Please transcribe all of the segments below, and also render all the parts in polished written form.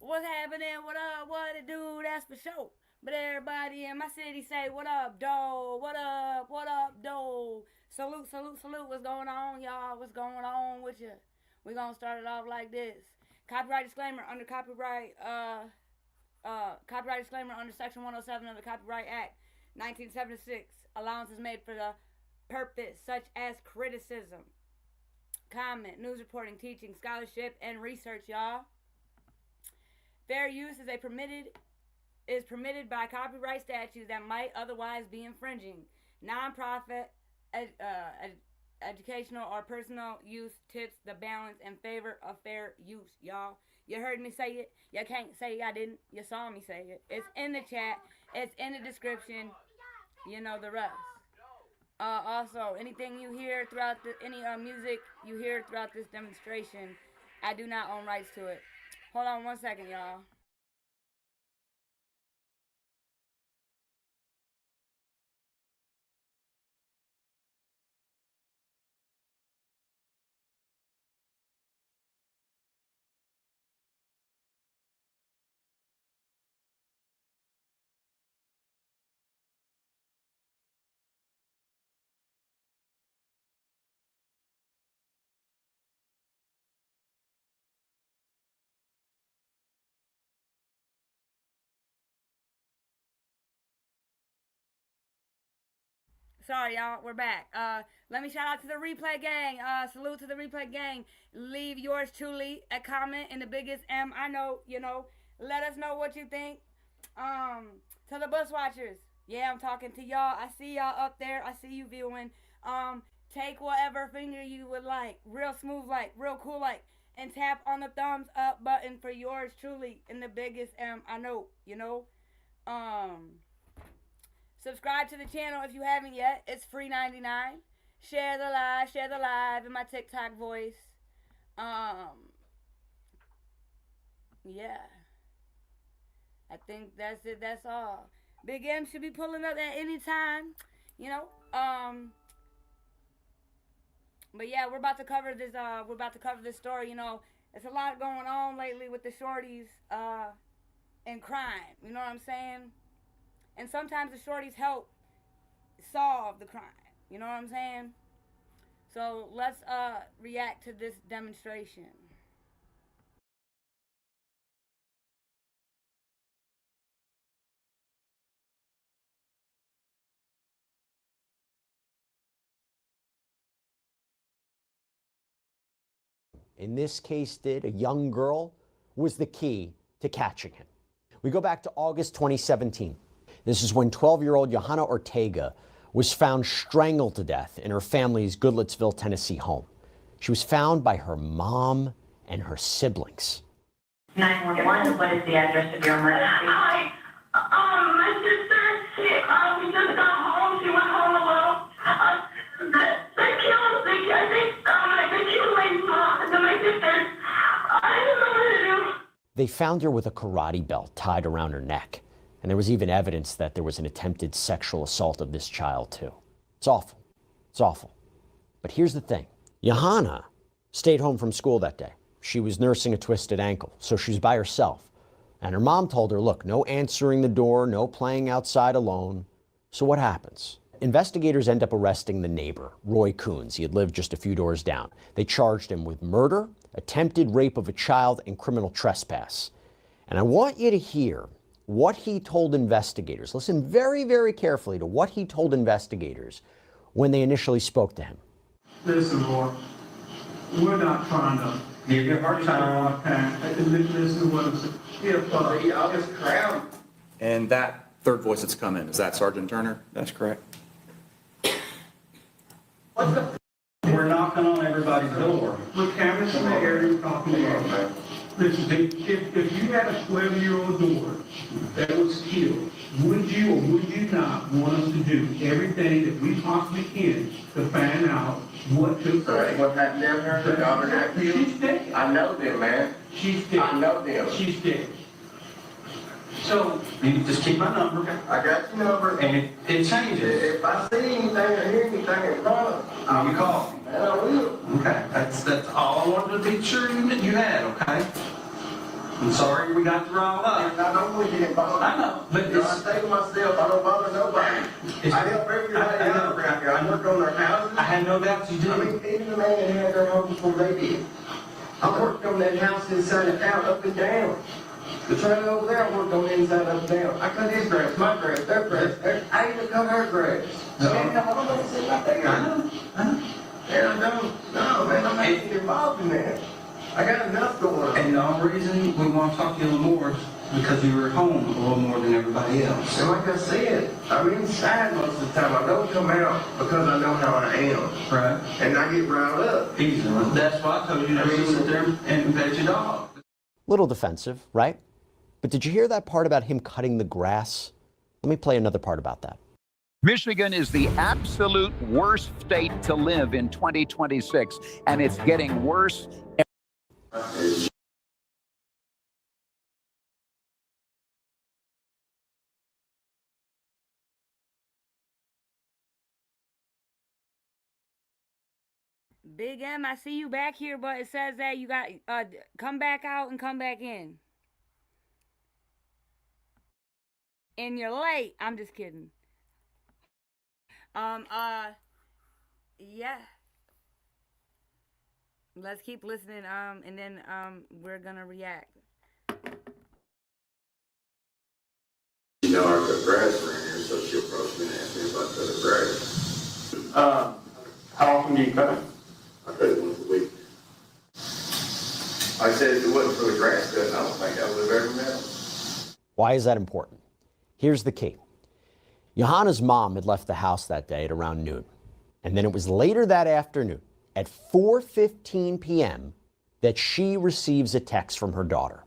What's happening? What up? What it do? That's for sure. But everybody in my city say, what up, doe? What up? What up, doe? Salute, salute, salute. What's going on, y'all? What's going on with you? We're going to start it off like this. Copyright disclaimer under copyright disclaimer under Section 107 of the Copyright Act, 1976. Allowance is made for the purpose such as criticism, comment, news reporting, teaching, scholarship, and research, y'all. Fair use is permitted by copyright statutes that might otherwise be infringing. Non-profit, educational, or personal use tips the balance in favor of fair use, y'all. You heard me say it. You can't say I didn't. You saw me say it. It's in the chat. It's in the description. You know the rest. Also, anything you hear throughout any music you hear throughout this demonstration, I do not own rights to it. Hold on 1 second, y'all. Sorry, y'all. We're back. Let me shout out to the replay gang. Salute to the replay gang. Leave yours truly a comment in the biggest M. I know, you know. Let us know what you think. To the bus watchers. Yeah, I'm talking to y'all. I see y'all up there. I see you viewing. Take whatever finger you would like. Real smooth like. Real cool like. And tap on the thumbs up button for yours truly in the biggest M. I know, you know. Subscribe to the channel if you haven't yet. It's free 99. Share the live in my TikTok voice. Yeah. I think that's it. That's all. Big M should be pulling up at any time. You know. But yeah, we're about to cover this. We're about to cover this story. You know, there's a lot going on lately with the shorties and crime. You know what I'm saying? And sometimes the shorties help solve the crime. You know what I'm saying? So let's react to this demonstration. In this case a young girl, was the key to catching him. We go back to August 2017. This is when 12-year-old Johanna Ortega was found strangled to death in her family's Goodlettsville, Tennessee home. She was found by her mom and her siblings. 911, what is the address of your emergency? My sister, we just got home. She went home alone. They killed my sister. I don't know what to do. They found her with a karate belt tied around her neck. And there was even evidence that there was an attempted sexual assault of this child, too. It's awful. It's awful. But here's the thing. Johanna stayed home from school that day. She was nursing a twisted ankle, so she was by herself. And her mom told her, look, no answering the door, no playing outside alone. So what happens? Investigators end up arresting the neighbor, Roy Coons. He had lived just a few doors down. They charged him with murder, attempted rape of a child, and criminal trespass. And I want you to hear what he told investigators. Listen very, very carefully to what he told investigators when they initially spoke to him. Listen, Lord, we're not trying to give you a hard time. Listen to what I'm saying. I'll just crown. And that third voice that's come in, is that Sergeant Turner? That's correct. We're knocking on everybody's door. Look, cameras in the area talking to you. Listen, if you had a 12-year-old daughter that was killed, would you or would you not want us to do everything that we possibly can to find out what took place? What happened to her? The daughter got killed? She's dead. I know them, man. She's dead. I know them. She's dead. So, you can just keep my number. I got your number. And it changes. If I see anything or hear anything in front, I'll call you. and I will. Okay, that's all I wanted to be sure you had, okay? I'm sorry we got riled up. I don't want to get involved. I know, but You know, I stay to myself. I don't bother nobody. I help everybody out around here. I work on their houses. I had no doubts you I did. mean, even the man that had their home before they did. I worked on that house inside and out, up and down. The trailer over there, I worked on the inside, up and down. I cut his grass, my grass, their grass. I even cut her grass. Man, I don't know what's right there. I know. And I don't, no, man, I'm not getting involved in that. I got enough going on. And the only reason we want to talk to you a little more is because you were home a little more than everybody else. And like I said, I'm inside most of the time. I don't come out because I know how I am. Right. And I get riled up. Easily. That's why I told you to sit there and pet your dog. Little defensive, right? But did you hear that part about him cutting the grass? Let me play another part about that. Michigan is the absolute worst state to live in 2026, and it's getting worse. Big M, I see you back here, but it says that you got come back out and come back in. And you're late. I'm just kidding. Yeah. Let's keep listening, and then we're gonna react. You know, I cut grass around here, so she'll probably ask me if I cut the grass. How often do you cut it? I cut it once a week. Like I said, if it wasn't for the grass cutting, I don't think I would have ever met him. Why is that important? Here's the key. Johanna's mom had left the house that day at around noon. And then it was later that afternoon, at 4:15 p.m., that she receives a text from her daughter.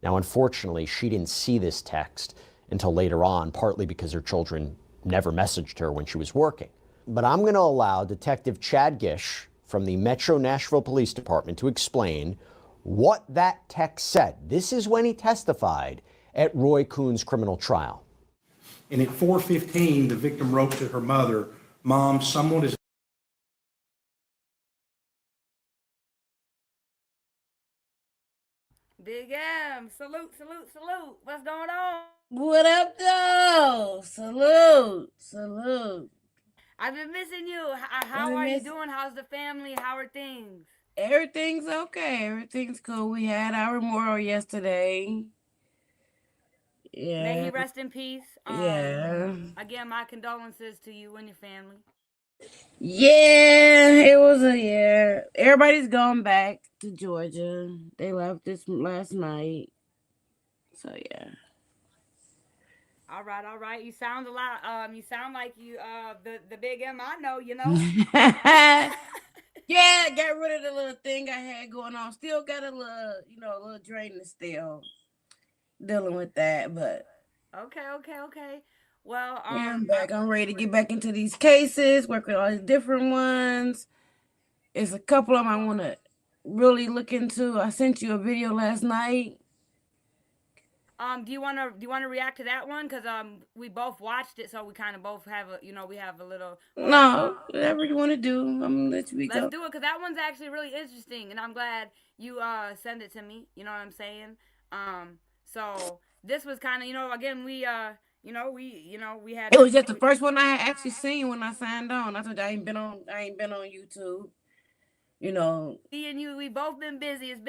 Now, unfortunately, she didn't see this text until later on, partly because her children never messaged her when she was working. But I'm going to allow Detective Chad Gish from the Metro Nashville Police Department to explain what that text said. This is when he testified at Roy Coon's criminal trial. And at 4:15, the victim wrote to her mother, "Mom, someone is..." Big M, salute, salute, salute. What's going on? What up, though? Salute, salute. I've been missing you. How are you doing? How's the family? How are things? Everything's okay. Everything's cool. We had our memorial yesterday. Yeah. May he rest in peace. Yeah. Again, my condolences to you and your family. Yeah, it was everybody's going back to Georgia. They left this last night. So yeah. All right. You sound a lot. You sound like you the Big M I know. You know. Yeah, got rid of the little thing I had going on. Still got a little, a little draining still. Dealing with that, but Okay. Well, yeah, I'm back. I'm ready to get back into these cases, work with all these different ones. It's a couple of them I want to really look into. I sent you a video last night. Do you wanna react to that one? Cause we both watched it, so we kind of both have we have a little. No, whatever you want to do, I'm gonna let you go. Let's do it, cause that one's actually really interesting, and I'm glad you send it to me. You know what I'm saying? So this was kind of again we had. It was just the first one I had actually seen when I signed on. I told you I ain't been on YouTube. Me and you, we both been busy. It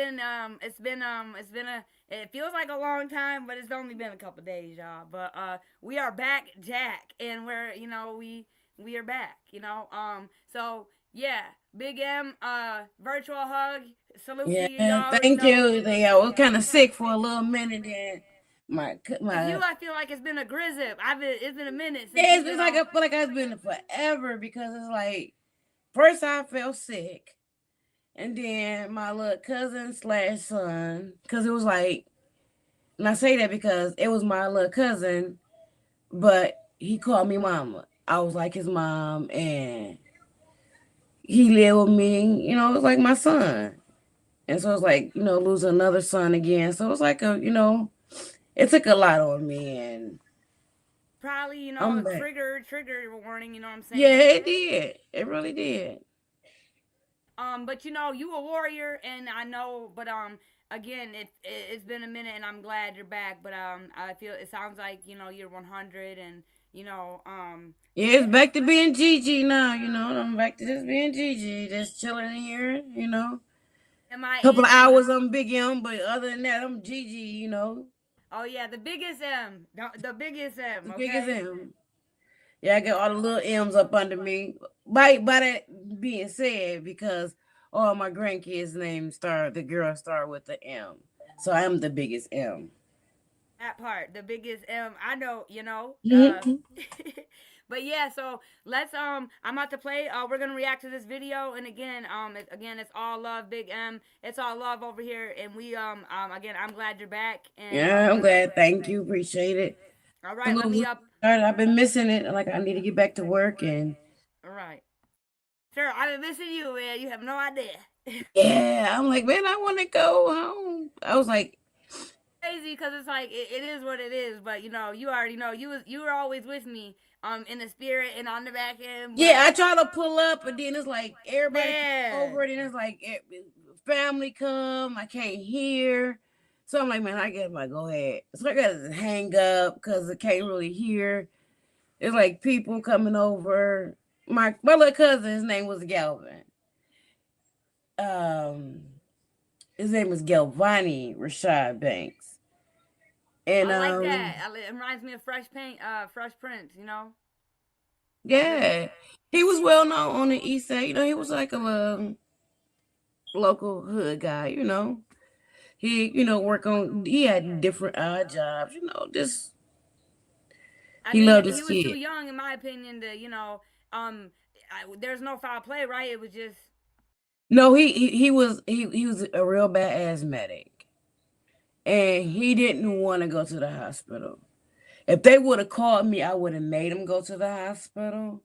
feels like a long time, but it's only been a couple days, y'all. But we are back, Jack, and we're we are back. So yeah, Big M, virtual hug, salute to you. Yeah, thank you. I was kind of sick for a little minute, and my. I feel like it's been a grizzip. It's been a minute. Yeah, it's been like I feel like I've been forever because it's like first I felt sick. And then my little cousin / son, because it was like, and I say that because it was my little cousin, but he called me mama. I was like his mom, and he lived with me, it was like my son. And so it's like, losing another son again. So it was like it took a lot on me, and probably, trigger warning, you know what I'm saying? Yeah, it did. It really did. But you a warrior, and I know, but again, it's been a minute, and I'm glad you're back. But I feel it sounds like you're 100, and Yeah, it's back to being Gigi now. I'm back to just being Gigi, just chilling here. am I Couple of in? hours on Big M, but other than that, I'm Gigi. Oh yeah, the biggest M, the biggest M. The Okay. biggest M. Yeah, I got all the little M's up under me. By that being said, because all my grandkids' names the girls start with the M. So I'm the biggest M. That part, the biggest M. I know, Mhm. but yeah, so let's I'm about to play. We're gonna react to this video, and again, it's all love, Big M. It's all love over here, and we again, I'm glad you're back. And Yeah, I'm glad. Thank you. Appreciate it. all right, let me up. I've been missing it. Like, I need to get back to work, and All right, sir, I've been missing you, man. You have no idea. yeah, I'm like, man, I want to go home. I was like, Crazy because it's like it is what it is, but you already know you were always with me in the spirit and on the back end. yeah, I try to pull up, and then it's like everybody Man. come over, and then it's like family come, I can't hear. So I'm like, man, I guess I go ahead. So I gotta hang up because I can't really hear. It's like people coming over. My little cousin, his name was Galvin. His name was Galvani Rashad Banks. And I like that. It reminds me of Fresh Prince, Yeah, he was well known on the east side. He was like a local hood guy. He he had different odd jobs. Just he loved his he was kid. too young, in my opinion, to there's no foul play, right? It was just No, he was a real bad asthmatic, and he didn't want to go to the hospital. If they would have called me, I would have made him go to the hospital.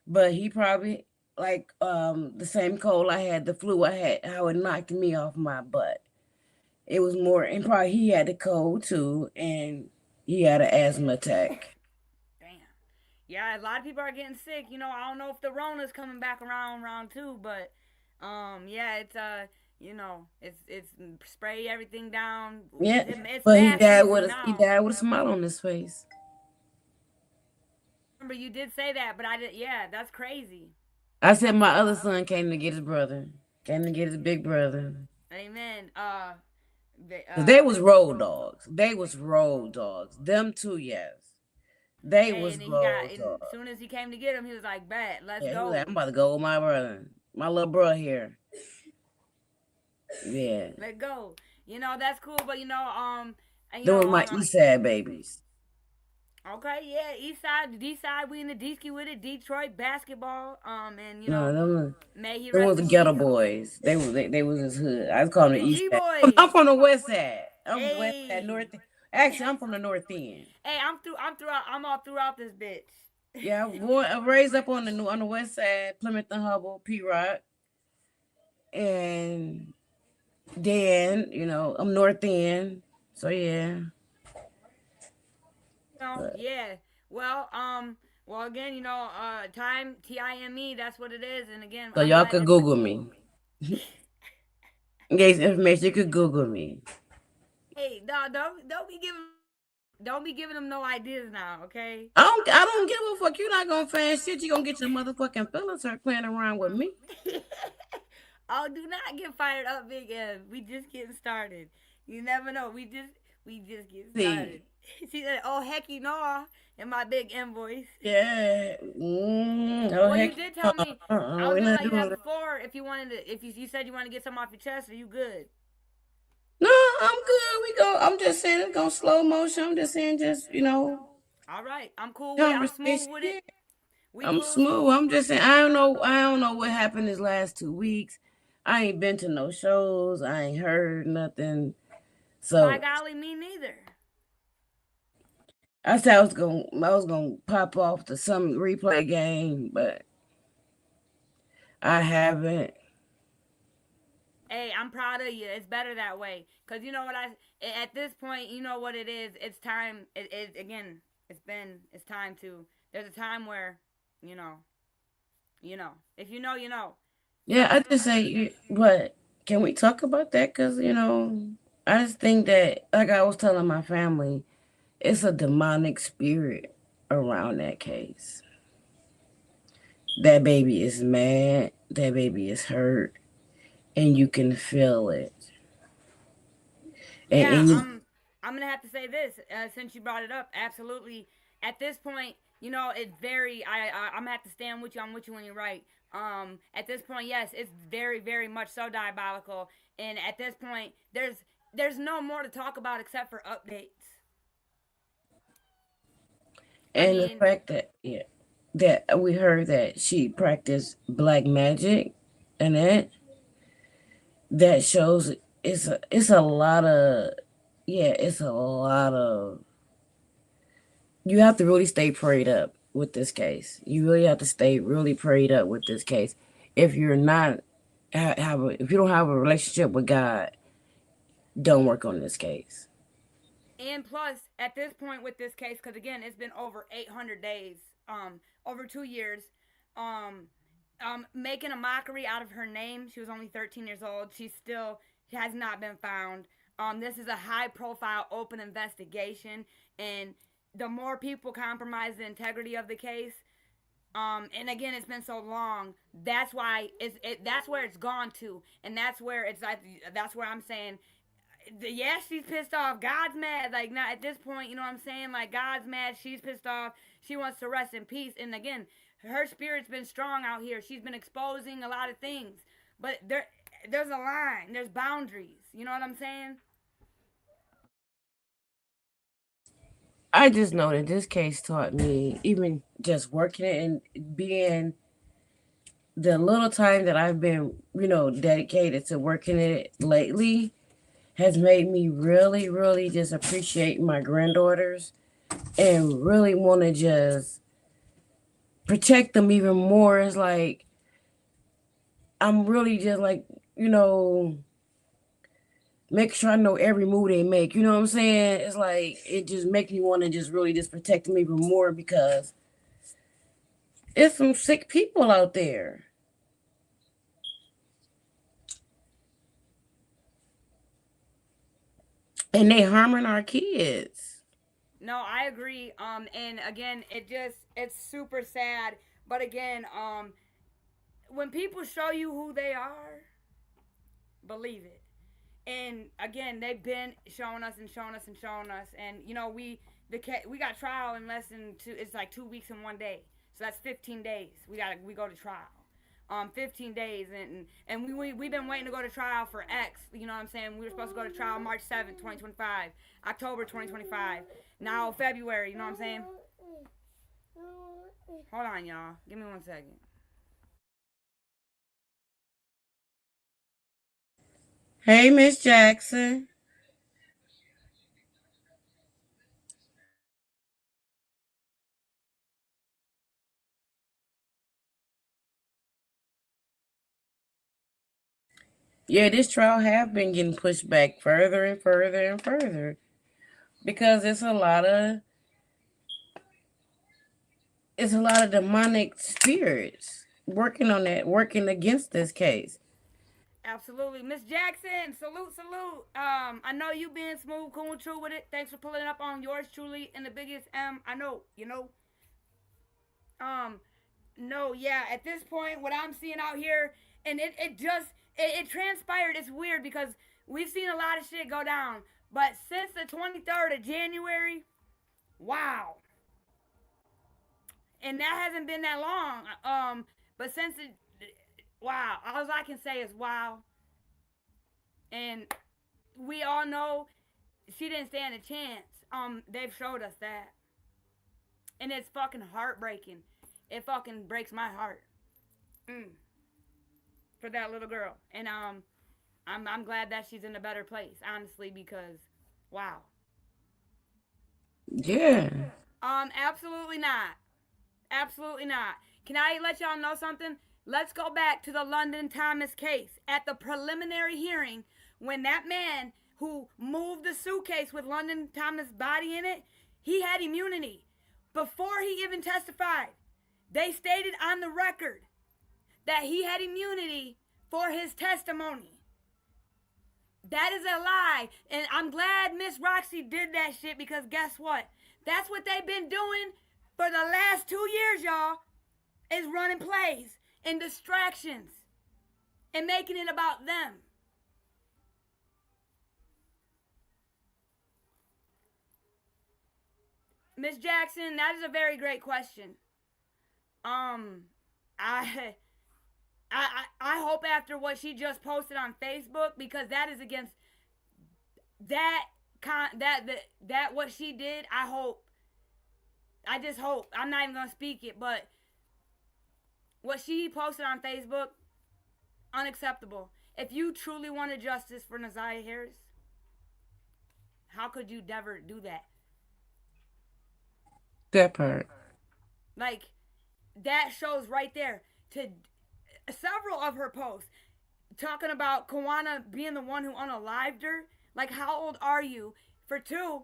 But he probably, like the same cold I had, the flu I had, how it knocked me off my butt. It was more, and probably he had the cold too, and he had an asthma attack. damn. Yeah, a lot of people are getting sick. I don't know if the Rona's coming back around round 2, but yeah, it's it's spray everything down. Yeah, It's but he nasty died with now. he died with a smile on his face. Remember, you did say that, but I did. Yeah, that's crazy. I said my other son came to get his brother, came to get his big brother. Amen. They was road dogs. They was road dogs. Them two, yes. They was road dogs. As soon as he came to get him, he was like, "Bet, let's Yeah, go." I'm about to go with my brother, my little bro here. Yeah. Let go. That's cool, but and, Those were my east side babies. Okay, yeah, east side, D side, we in the D-ski with it, Detroit basketball, and may he Them rest was the in ghetto peace. boys. They was his hood. I was calling them the east side. G-boys. I'm from the west side. I'm Hey. west side, north. Actually, I'm from the north end. Hey, I'm all throughout this bitch. Yeah, I raised up on the west side, Plymouth and Hubble, P-Rock, and then I'm north end. So yeah. Yeah. Well, again, time TIME. That's what it is. And again, So y'all could Google me. In case information, you could Google me. Hey, no, don't be giving them no ideas now, okay? I don't give a fuck. You're not gonna find shit. You gonna get your motherfucking feelings hurt playing around with me. Oh, do not get fired up, Big M. We just getting started. You never know. We just get started. See that? Oh, hecky no, in my Big M voice. Yeah. Well, you did tell me. I was gonna let you know that. before if you wanted to. If you said you want to get something off your chest, are you good? No, I'm good. I'm just saying it's gonna slow motion. I'm just saying, All right, I'm cool with it. I'm smooth with it. I'm smooth. I'm just saying, I don't know what happened these last 2 weeks. I ain't been to no shows. I ain't heard nothing. So by golly, me neither. I said I was gonna pop off to some replay game, but I haven't. Hey, I'm proud of you. It's better that way. Cause you know what at this point, you know what it is. It's time. Again. It's time to. There's a time where, if you know, you know. Yeah, I just say what Can we talk about that? Because, I just think that, like I was telling my family, it's a demonic spirit around that case. That baby is mad. That baby is hurt. And you can feel it. Yeah, And I'm gonna have to say this since you brought it up. Absolutely, at this point, it's very. I'm gonna have to stand with you. I'm with you when you're right. At this point, yes, it's very, very much so diabolical. And at this point, there's no more to talk about except for updates. the fact that we heard that she practiced black magic and that shows it's a lot of it's a lot of you have to really stay prayed up with this case. You really have to stay really prayed up with this case. If you're not if you don't have a relationship with God, don't work on this case. And plus, at this point with this case, because again, it's been over 800 days, over 2 years, making a mockery out of her name. She was only 13 years old. She still has not been found. This is a high-profile, open investigation, and the more people compromise the integrity of the case, and again, it's been so long. That's why that's where it's gone to, and that's where that's where I'm saying. Yeah, she's pissed off. God's mad. Like, not at this point, you know what I'm saying? Like, God's mad. She's pissed off. She wants to rest in peace. And again, her spirit's been strong out here. She's been exposing a lot of things. But there's a line. There's boundaries. You know what I'm saying? I just know that this case taught me, even just working it and being the little time that I've been, dedicated to working it lately, has made me really, really just appreciate my granddaughters and really want to just protect them even more. It's like, I'm really just like, make sure I know every move they make. You know what I'm saying? It's like, it just makes me want to just really just protect them even more because it's some sick people out there. And they harming our kids. No, I agree. And again, it's super sad. But again, when people show you who they are, believe it. And again, they've been showing us and showing us and showing us. And we got trial in less than it's like 2 weeks and 1 day. So that's 15 days. We go to trial. 15 days, and we've been waiting to go to trial for X. You know what I'm saying? We were supposed to go to trial March 7th, 2025, October 2025, now February. You know what I'm saying? Hold on, y'all. Give me 1 second. Hey, Miss Jackson. Yeah, this trial have been getting pushed back further and further and further because it's a lot of demonic spirits working on that, working against this case. Absolutely. Miss Jackson, salute. I know you being smooth, cool, and true with it. Thanks for pulling up on yours truly and the biggest I know, No, yeah, at this point, what I'm seeing out here, and it transpired. It's weird because we've seen a lot of shit go down. But since the 23rd of January, wow. And that hasn't been that long. But since wow, all I can say is wow. And we all know she didn't stand a chance. They've showed us that. And it's fucking heartbreaking. It fucking breaks my heart. For that little girl. And I'm glad that she's in a better place, honestly, because wow. Yeah. Absolutely not. Absolutely not. Can I let y'all know something? Let's go back to the London Thomas case. At the preliminary hearing, when that man who moved the suitcase with London Thomas' body in it, he had immunity. Before he even testified, they stated on the record that he had immunity for his testimony. That is a lie. And I'm glad Miss Roxy did that shit because guess what? That's what they've been doing for the last 2 years, y'all. Is running plays and distractions and making it about them. Miss Jackson, that is a very great question. I hope after what she just posted on Facebook, because that is against that what she did. I just hope. I'm not even gonna speak it, but what she posted on Facebook, unacceptable. If you truly wanted justice for Naziah Harris, how could you ever do that? That part. Like, that shows right there to several of her posts talking about Kawana being the one who unalived her. Like, how old are you? For two,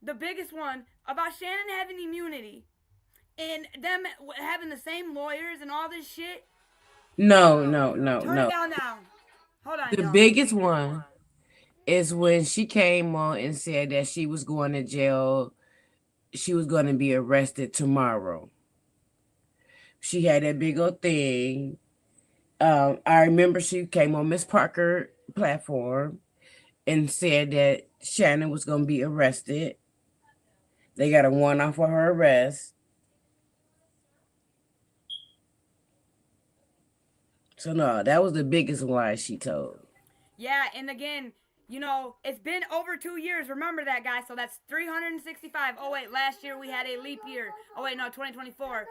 the biggest one about Shannon having immunity and them having the same lawyers and all this shit. No. Turn it down now. Hold on, The y'all. biggest one is when she came on and said that she was going to jail. She was going to be arrested tomorrow. She had that big old thing. I remember she came on Miss Parker platform and said that Shannon was going to be arrested. They got a warrant out for her arrest. So no, that was the biggest lie she told. Yeah, and again, you know, it's been over 2 years. Remember that, guys. So that's 365. Oh, wait, last year we had a leap year. Oh, wait, no, 2024.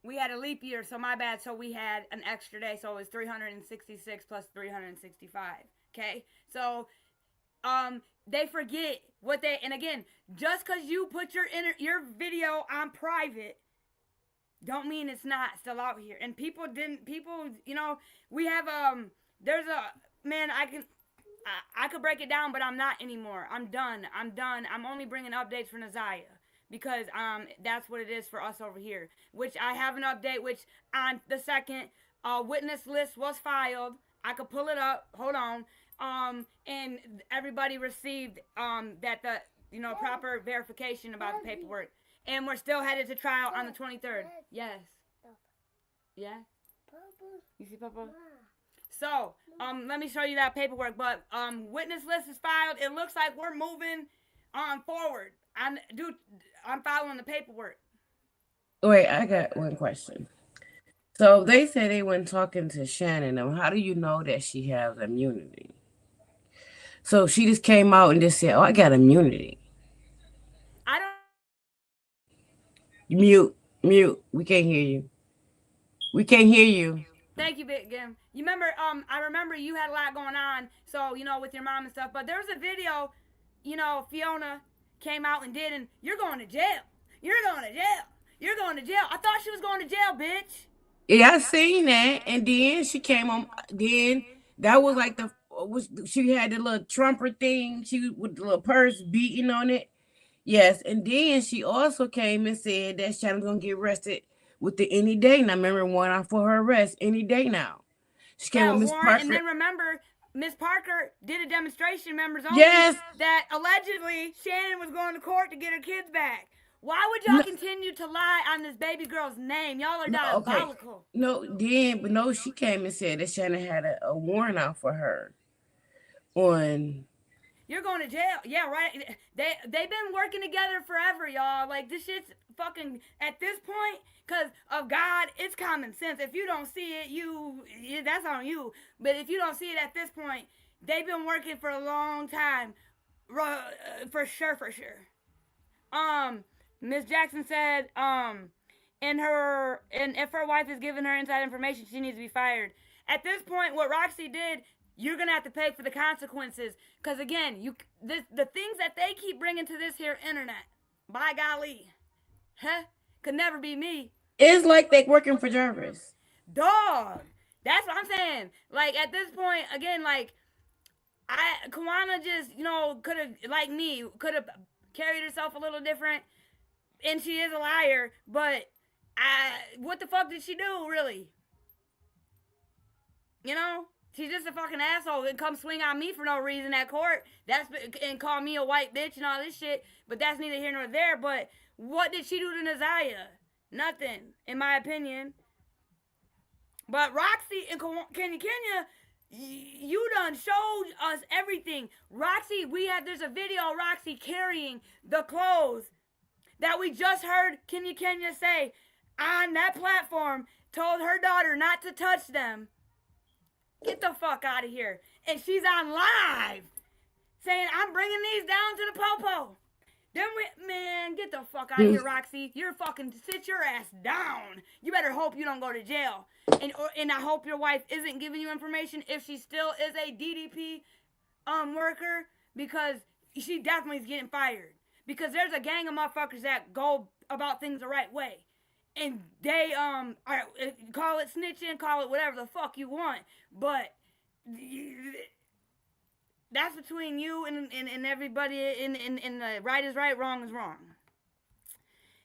We had a leap year, so my bad. So we had an extra day, so it was 366 plus 365. Okay? So, they forget what they, and again, just because you put your video on private, don't mean it's not still out here. And people, you know, we have, there's a, man, I could break it down, but I'm not anymore. I'm done. I'm only bringing updates for Naziah because that's what it is for us over here. Which I have an update, which on the 2nd, witness list was filed. I could pull it up. Hold on. And everybody received that the, you know, proper verification about the paperwork. And we're still headed to trial on the 23rd. Yes. Yeah? You see Papa? So, let me show you that paperwork. But witness list is filed. It looks like we're moving forward. I'm following the paperwork. Wait, I got one question. So they said they weren't talking to Shannon. How do you know that she has immunity? So she just came out and just said, "Oh, I got immunity." I don't. Mute. We can't hear you. We can't hear you. Thank you, Big Gim. You remember, I remember you had a lot going on, so, you know, with your mom and stuff, but there was a video, you know, Fiona came out and did, and you're going to jail. You're going to jail. You're going to jail. I thought she was going to jail, bitch. Yeah, I seen that. And then she came on, then that was like she had the little trumper thing, she with the little purse beating on it. Yes, and then she also came and said that Shannon's gonna get arrested with the any day. And I remember one out for her arrest any day now. She came with Miss Parker. And then remember, Miss Parker did a demonstration, members only, yes, that allegedly Shannon was going to court to get her kids back. Why would y'all continue to lie on this baby girl's name? Y'all are diabolical. Okay. She came and said that Shannon had a warrant out for her. You're going to jail. Yeah, right. They've been working together forever, y'all. Like, this shit's fucking, at this point, because of God, it's common sense. If you don't see it, that's on you. But if you don't see it at this point, they've been working for a long time. For sure. Miss Jackson said, and if her wife is giving her inside information, she needs to be fired. At this point, what Roxy did, you're going to have to pay for the consequences. Because, again, the things that they keep bringing to this here internet, by golly, could never be me. It's like they working for Jarvis. Dog. That's what I'm saying. Like, at this point, again, like, Kawana just, you know, could have carried herself a little different. And she is a liar. But what the fuck did she do, really? You know? She's just a fucking asshole and come swing on me for no reason at court. And call me a white bitch and all this shit. But that's neither here nor there. But what did she do to Neziah? Nothing, in my opinion. But Roxy and Kenya, you done showed us everything. Roxy, there's a video of Roxy carrying the clothes that we just heard Kenya say on that platform, told her daughter not to touch them. Get the fuck out of here. And she's on live saying, I'm bringing these down to the popo. Man, get the fuck out of here, Roxy. You're fucking sit your ass down. You better hope you don't go to jail. And I hope your wife isn't giving you information if she still is a DDP worker, because she definitely is getting fired. Because there's a gang of motherfuckers that go about things the right way. And they call it snitching, call it whatever the fuck you want. But that's between you and everybody in the right is right, wrong is wrong.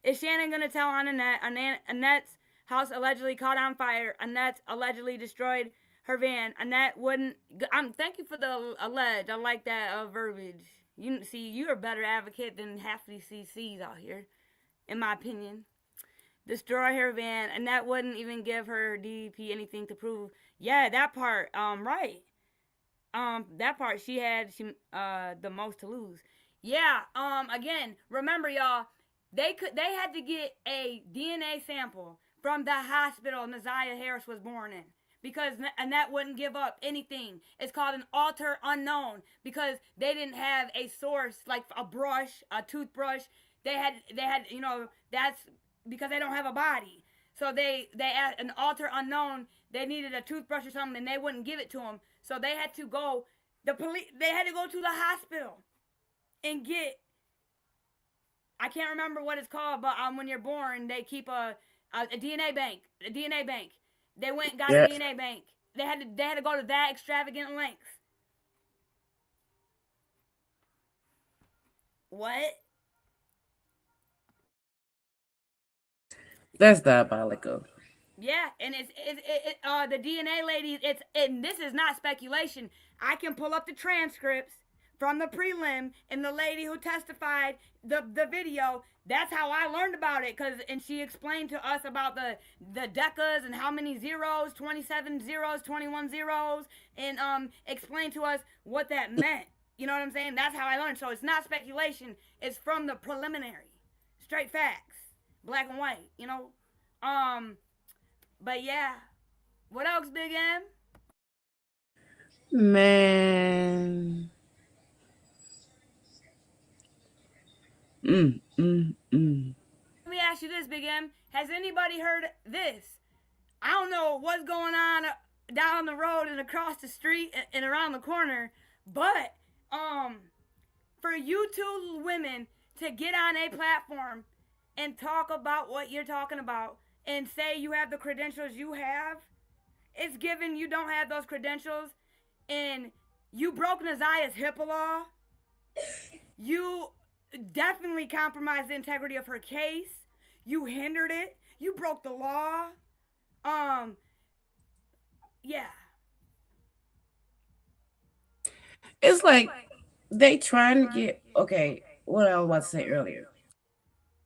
Is Shannon going to tell on Annette's house allegedly caught on fire? Annette allegedly destroyed her van. Annette wouldn't... thank you for the alleged. I like that verbiage. You're a better advocate than half these CCs out here, in my opinion. Destroy her van. Annette wouldn't even give her DDP anything to prove. Yeah, that part. Right. That part, she had the most to lose. Yeah, again, remember y'all, they had to get a DNA sample from the hospital Neziah Harris was born in, because Annette wouldn't give up anything. It's called an alter unknown, because they didn't have a source like a brush, a toothbrush. They had, that's because they don't have a body. So they had an alter unknown. They needed a toothbrush or something, and they wouldn't give it to them. So they had to go, they had to go to the hospital and get, I can't remember what it's called, but when you're born, they keep a DNA bank, They went and got a DNA bank. They had to go to that extravagant lengths. What? That's diabolical. Yeah, and it's the DNA lady. And this is not speculation. I can pull up the transcripts from the prelim and the lady who testified the video. That's how I learned about it, and she explained to us about the decas and how many zeros, 27 zeros, 21 zeros, and explained to us what that meant. You know what I'm saying? That's how I learned. So it's not speculation. It's from the preliminary, straight facts, black and white. But yeah, what else, Big M? Man. Let me ask you this, Big M. Has anybody heard this? I don't know what's going on down the road and across the street and around the corner, but for you two women to get on a platform and talk about what you're talking about and say you have the credentials you have, it's given you don't have those credentials, and you broke Neziah's HIPAA law. You definitely compromised the integrity of her case. You hindered it. You broke the law. Yeah. It's like they trying to get, okay, what I was about to say earlier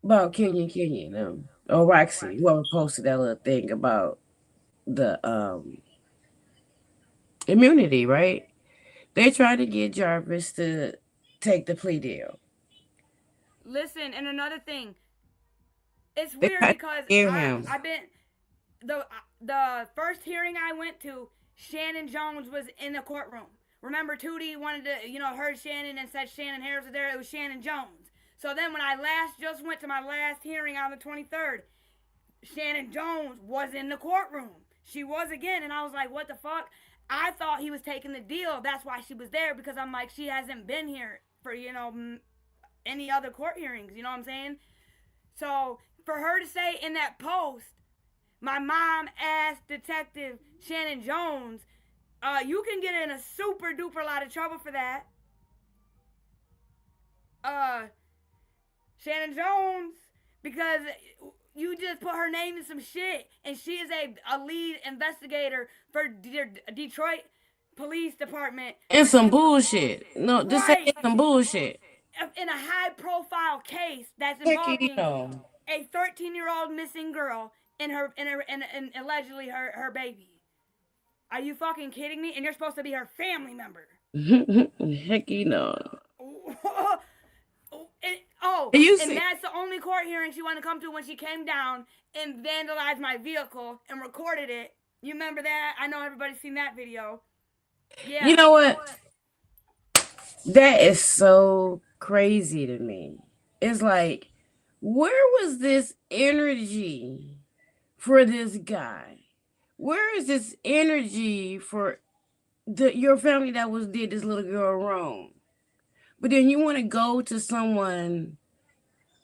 about Kenya, or Roxy, whoever posted that little thing about the immunity, right? They tried to get Jarvis to take the plea deal. Listen, and another thing, it's weird because I've been the first hearing I went to, Shannon Jones was in the courtroom. Remember, Tootie wanted to, heard Shannon and said Shannon Harris was there. It was Shannon Jones. So then when I just went to my last hearing on the 23rd, Shannon Jones was in the courtroom. She was again, and I was like, what the fuck? I thought he was taking the deal. That's why she was there, because I'm like, she hasn't been here for, any other court hearings. You know what I'm saying? So for her to say in that post, my mom asked Detective Shannon Jones, you can get in a super duper lot of trouble for that. Shannon Jones, because you just put her name in some shit, and she is a lead investigator for Detroit police department. It's some bullshit. No, just say Right. it's some bullshit. In a high-profile case that's Heck, you involving know. a 13-year-old missing girl and allegedly her baby. Are you fucking kidding me? And you're supposed to be her family member. Heck, you know. And that's the only court hearing she wanted to come to when she came down and vandalized my vehicle and recorded it. You remember that? I know everybody's seen that video. Yeah. You know what? That is so crazy to me. It's like, where was this energy for this guy? Where is this energy for your family that did this little girl wrong? But then you want to go to someone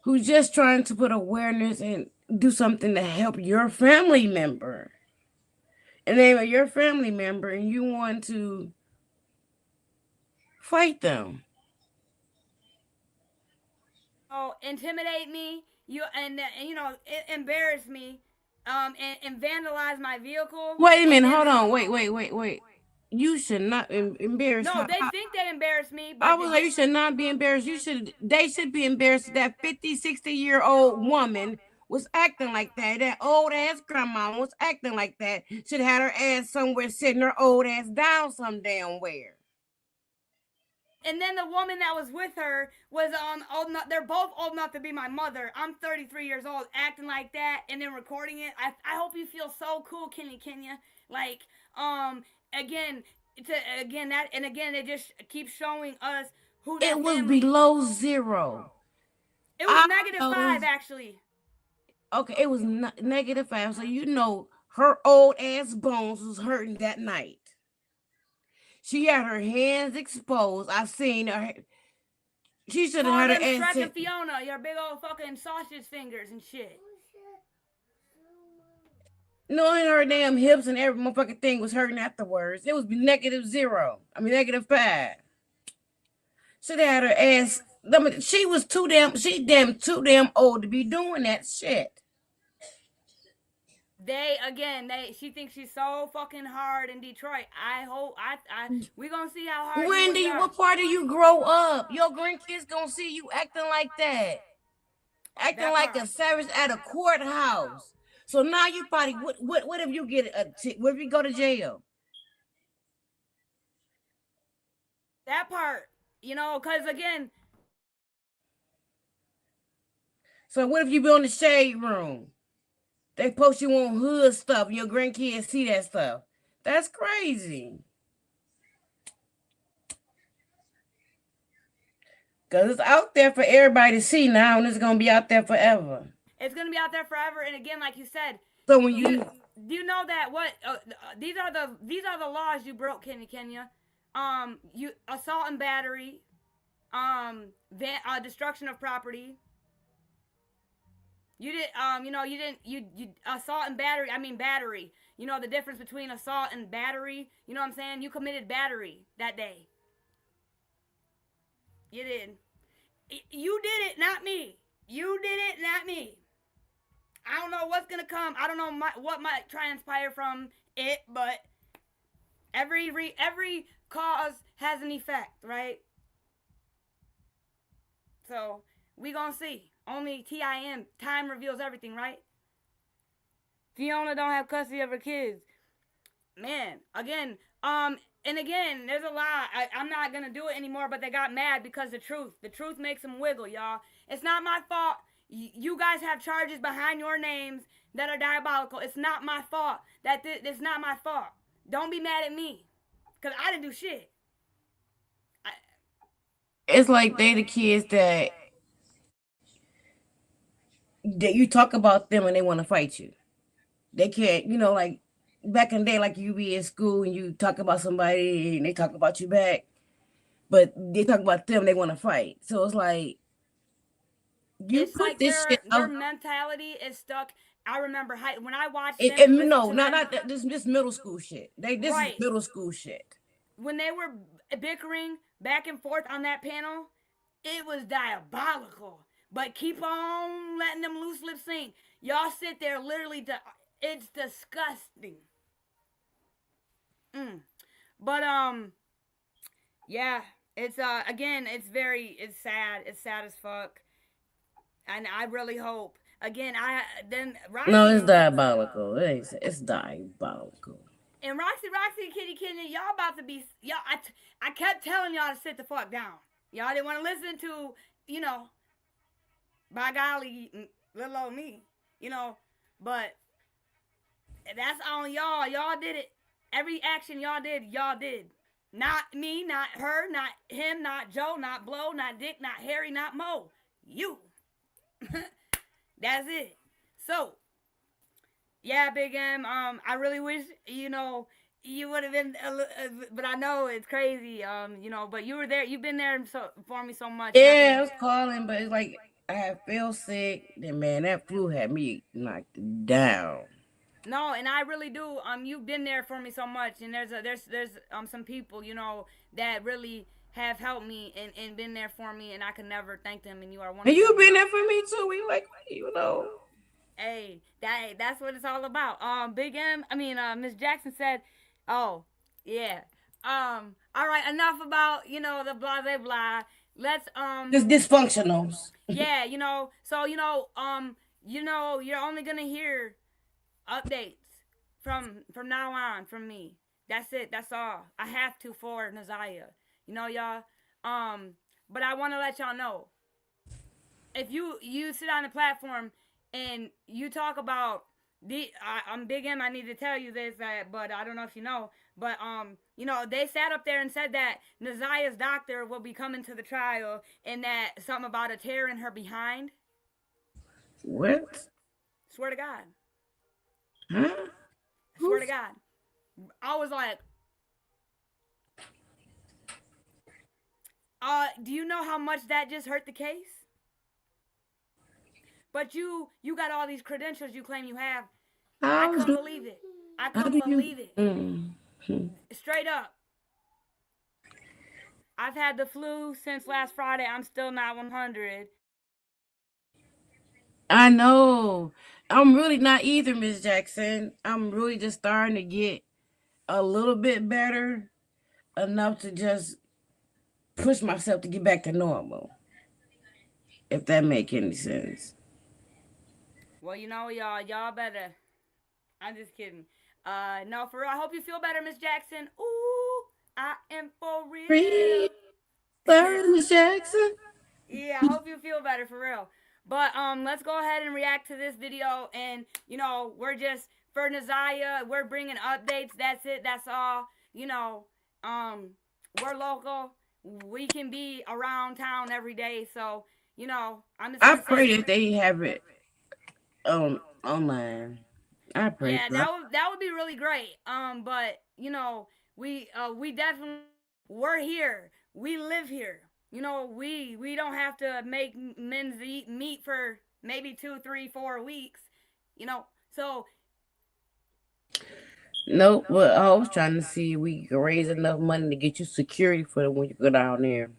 who's just trying to put awareness and do something to help your family member. And name of your family member, and you want to fight them. Oh, intimidate me, and embarrass me, and vandalize my vehicle. Wait a minute, hold on, wait. You should not embarrass. No, they think they embarrassed me. But I was like, you should not be embarrassed. They should be embarrassed that 50, 60-year-old woman was acting like that. That old ass grandma was acting like that. Should have had her ass somewhere sitting her old ass down some damn where. And then the woman that was with her was old enough. They're both old enough to be my mother. I'm 33 years old, acting like that, and then recording it. I hope you feel so cool, Kenya. Like, again, it just keeps showing us who that It was family. below zero. It was -5 actually. Okay, it was -5. So you know her old ass bones was hurting that night. She had her hands exposed. I've seen her. She should have had her ass. Stretching Fiona, your big old fucking sausage fingers and shit. No, and her damn hips and every motherfucking thing was hurting afterwards. It was -5. Should have had her ass. I mean, she too damn old to be doing that shit. She thinks she's so fucking hard in Detroit. We gonna see how hard. What part do you grow up? Your grandkids gonna see you acting like that. Acting like a savage at a courthouse. So now you probably, what if you what if you go to jail? That part, cause again. So what if you be on the shade room? They post you on hood stuff and your grandkids see that stuff. That's crazy. Because it's out there for everybody to see now, and it's going to be out there forever. It's going to be out there forever. And again, like you said, so when you do you know that these are the laws you broke, Kenya. You assault and battery, destruction of property. You did, you assault and battery. I mean battery. You know the difference between assault and battery. You know what I'm saying? You committed battery that day. You did. You did it, not me. You did it, not me. I don't know what's gonna come. I don't know what might transpire from it, but every cause has an effect, right? So we gonna see. Only time reveals everything, right? Fiona don't have custody of her kids. Man, again, there's a lot. I'm not gonna do it anymore, but they got mad because the truth makes them wiggle, y'all. It's not my fault. You guys have charges behind your names that are diabolical. It's not my fault. It's not my fault. Don't be mad at me, cause I didn't do shit. It's like they the kids that you talk about them and they want to fight you. They can't, like back in the day, like you be in school and you talk about somebody and they talk about you back, but they talk about them, they want to fight. So it's like it's put like this shit. Their mentality is stuck. I remember when I watched this middle school shit. Is middle school shit. When they were bickering back and forth on that panel, it was diabolical. But keep on letting them loose lip sync. Y'all sit there literally, it's disgusting. But yeah, it's again, it's sad. It's sad as fuck. And I really hope again. Roxy. No, it's diabolical. It's diabolical. And Roxy, Kitty, y'all about to be y'all. I kept telling y'all to sit the fuck down. Y'all didn't want to listen to, by golly, little old me, But that's on y'all. Y'all did it. Every action y'all did. Not me, not her, not him, not Joe, not Blow, not Dick, not Harry, not Mo. You. That's it. So, yeah, Big M. I really wish you would have been, but I know it's crazy. But you were there. You've been there for me so much. Yeah, I was calling, but it's like I feel sick. Then man, that flu had me knocked down. No, and I really do. You've been there for me so much, and there's some people that really have helped me and been there for me, and I can never thank them. And you are one. And you've been there for me too. We Hey, that's what it's all about. Big M. Miss Jackson said, "Oh, yeah. All right. Enough about the blah blah blah. Let's This dysfunctionals. Yeah, So you're only gonna hear updates from now on from me. That's it. That's all. I have to for Naziah. Y'all. But I want to let y'all know, if you sit on the platform and you talk about I'm Big M, I need to tell you this, but I don't know if you know, but they sat up there and said that Naziah's doctor will be coming to the trial, and that something about a tear in her behind. What? Swear to God. Huh? Swear to God. I was like, do you know how much that just hurt the case? But you got all these credentials you claim you have. I couldn't believe it. I couldn't believe it. Straight up. I've had the flu since last Friday. I'm still not 100. I know. I'm really not either, Miss Jackson. I'm really just starting to get a little bit better, enough to just push myself to get back to normal. If that make any sense. Well, y'all better. I'm just kidding. No, for real. I hope you feel better, Miss Jackson. Ooh, I am for real. Miss Jackson. Yeah, I hope you feel better, for real. But let's go ahead and react to this video. And we're just for Naziah. We're bringing updates. That's it. That's all. We're local. We can be around town every day. So I pray that they have it online. I pray. Yeah, that would be really great. But we definitely, we're here. We live here. We don't have to make men's eat meat for maybe 2, 3, 4 weeks. So. Nope. Well, I was trying to see if we can raise enough money to get you security for when you go down there.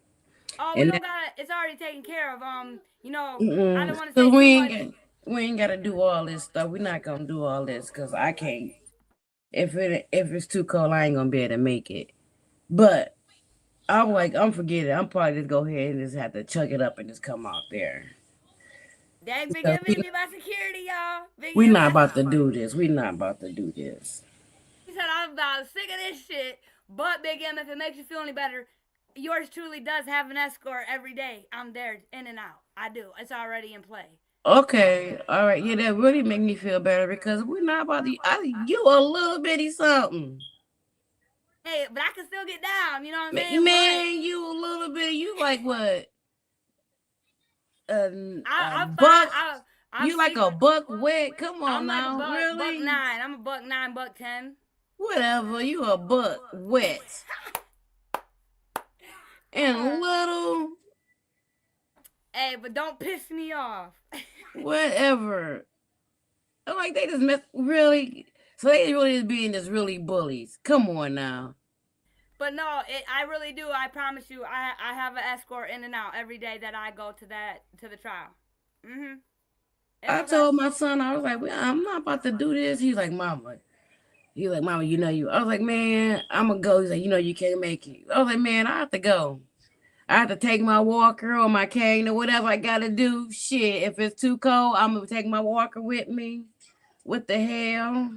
Oh, we don't got it. It's already taken care of. I don't want to say too much. We ain't gotta do all this stuff. We're not gonna do all this because I can't. If it's too cold, I ain't gonna be able to make it. But I'm forgetting. I'm probably just go ahead and just have to chuck it up and just come out there. Dang, Big M me about security, y'all. We're not about to do this. We're not about to do this. He said I'm about sick of this shit. But Big M, if it makes you feel any better, yours truly does have an escort every day. I'm there in and out. I do. It's already in play. Okay, all right, yeah, that really make me feel better because we're not about to. You a little bitty something. Hey, but I can still get down. You know what I'm saying? Man, you a little bitty. You like what? I'm buck. I'm you like a buck wet? Come on now, like really? $1.09. I'm a $1.09, $1.10. Whatever. You a buck wet. And little. Hey, but don't piss me off. Whatever. I'm like, they just really. So they really is being just really bullies. Come on now. But no, I really do. I promise you, I have an escort in and out every day that I go to the trial. I told my son, I was like, I'm not about to do this. He's like, Mama, He like, Mama, you know you. I was like, man, I'm gonna go. He's like, you know you can't make it. I was like, man, I have to go. I have to take my walker or my cane or whatever I gotta do. Shit, if it's too cold, I'm gonna take my walker with me. What the hell?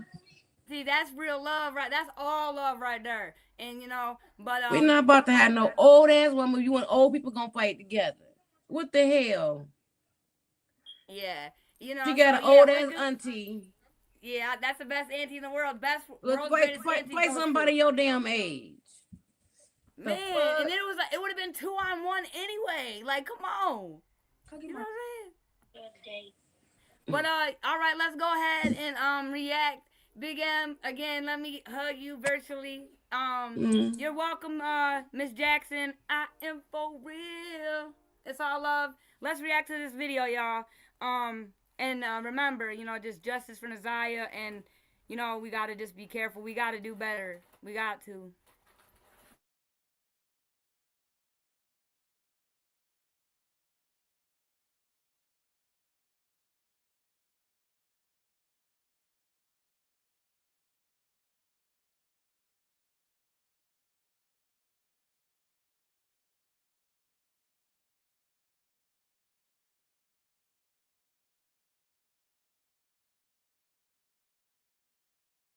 See, that's real love, right? That's all love right there. And you know, but We're not about to have no old ass woman. You and old people gonna fight together. What the hell? yeah, you know, She got so, an old yeah, ass we do- auntie. Yeah, that's the best auntie in the world. Best Look, world's fight greatest auntie. goes somebody to- your damn age. Man, and then it was like it would have been 2-on-1 anyway. Like, come on. You know what I'm saying? But all right, let's go ahead and react. Big M, again, let me hug you virtually. You're welcome, Miss Jackson. I am for real. It's all love. Let's react to this video, y'all. And remember, you know, just justice for Naziah, and you know, we gotta just be careful. We gotta do better. We got to.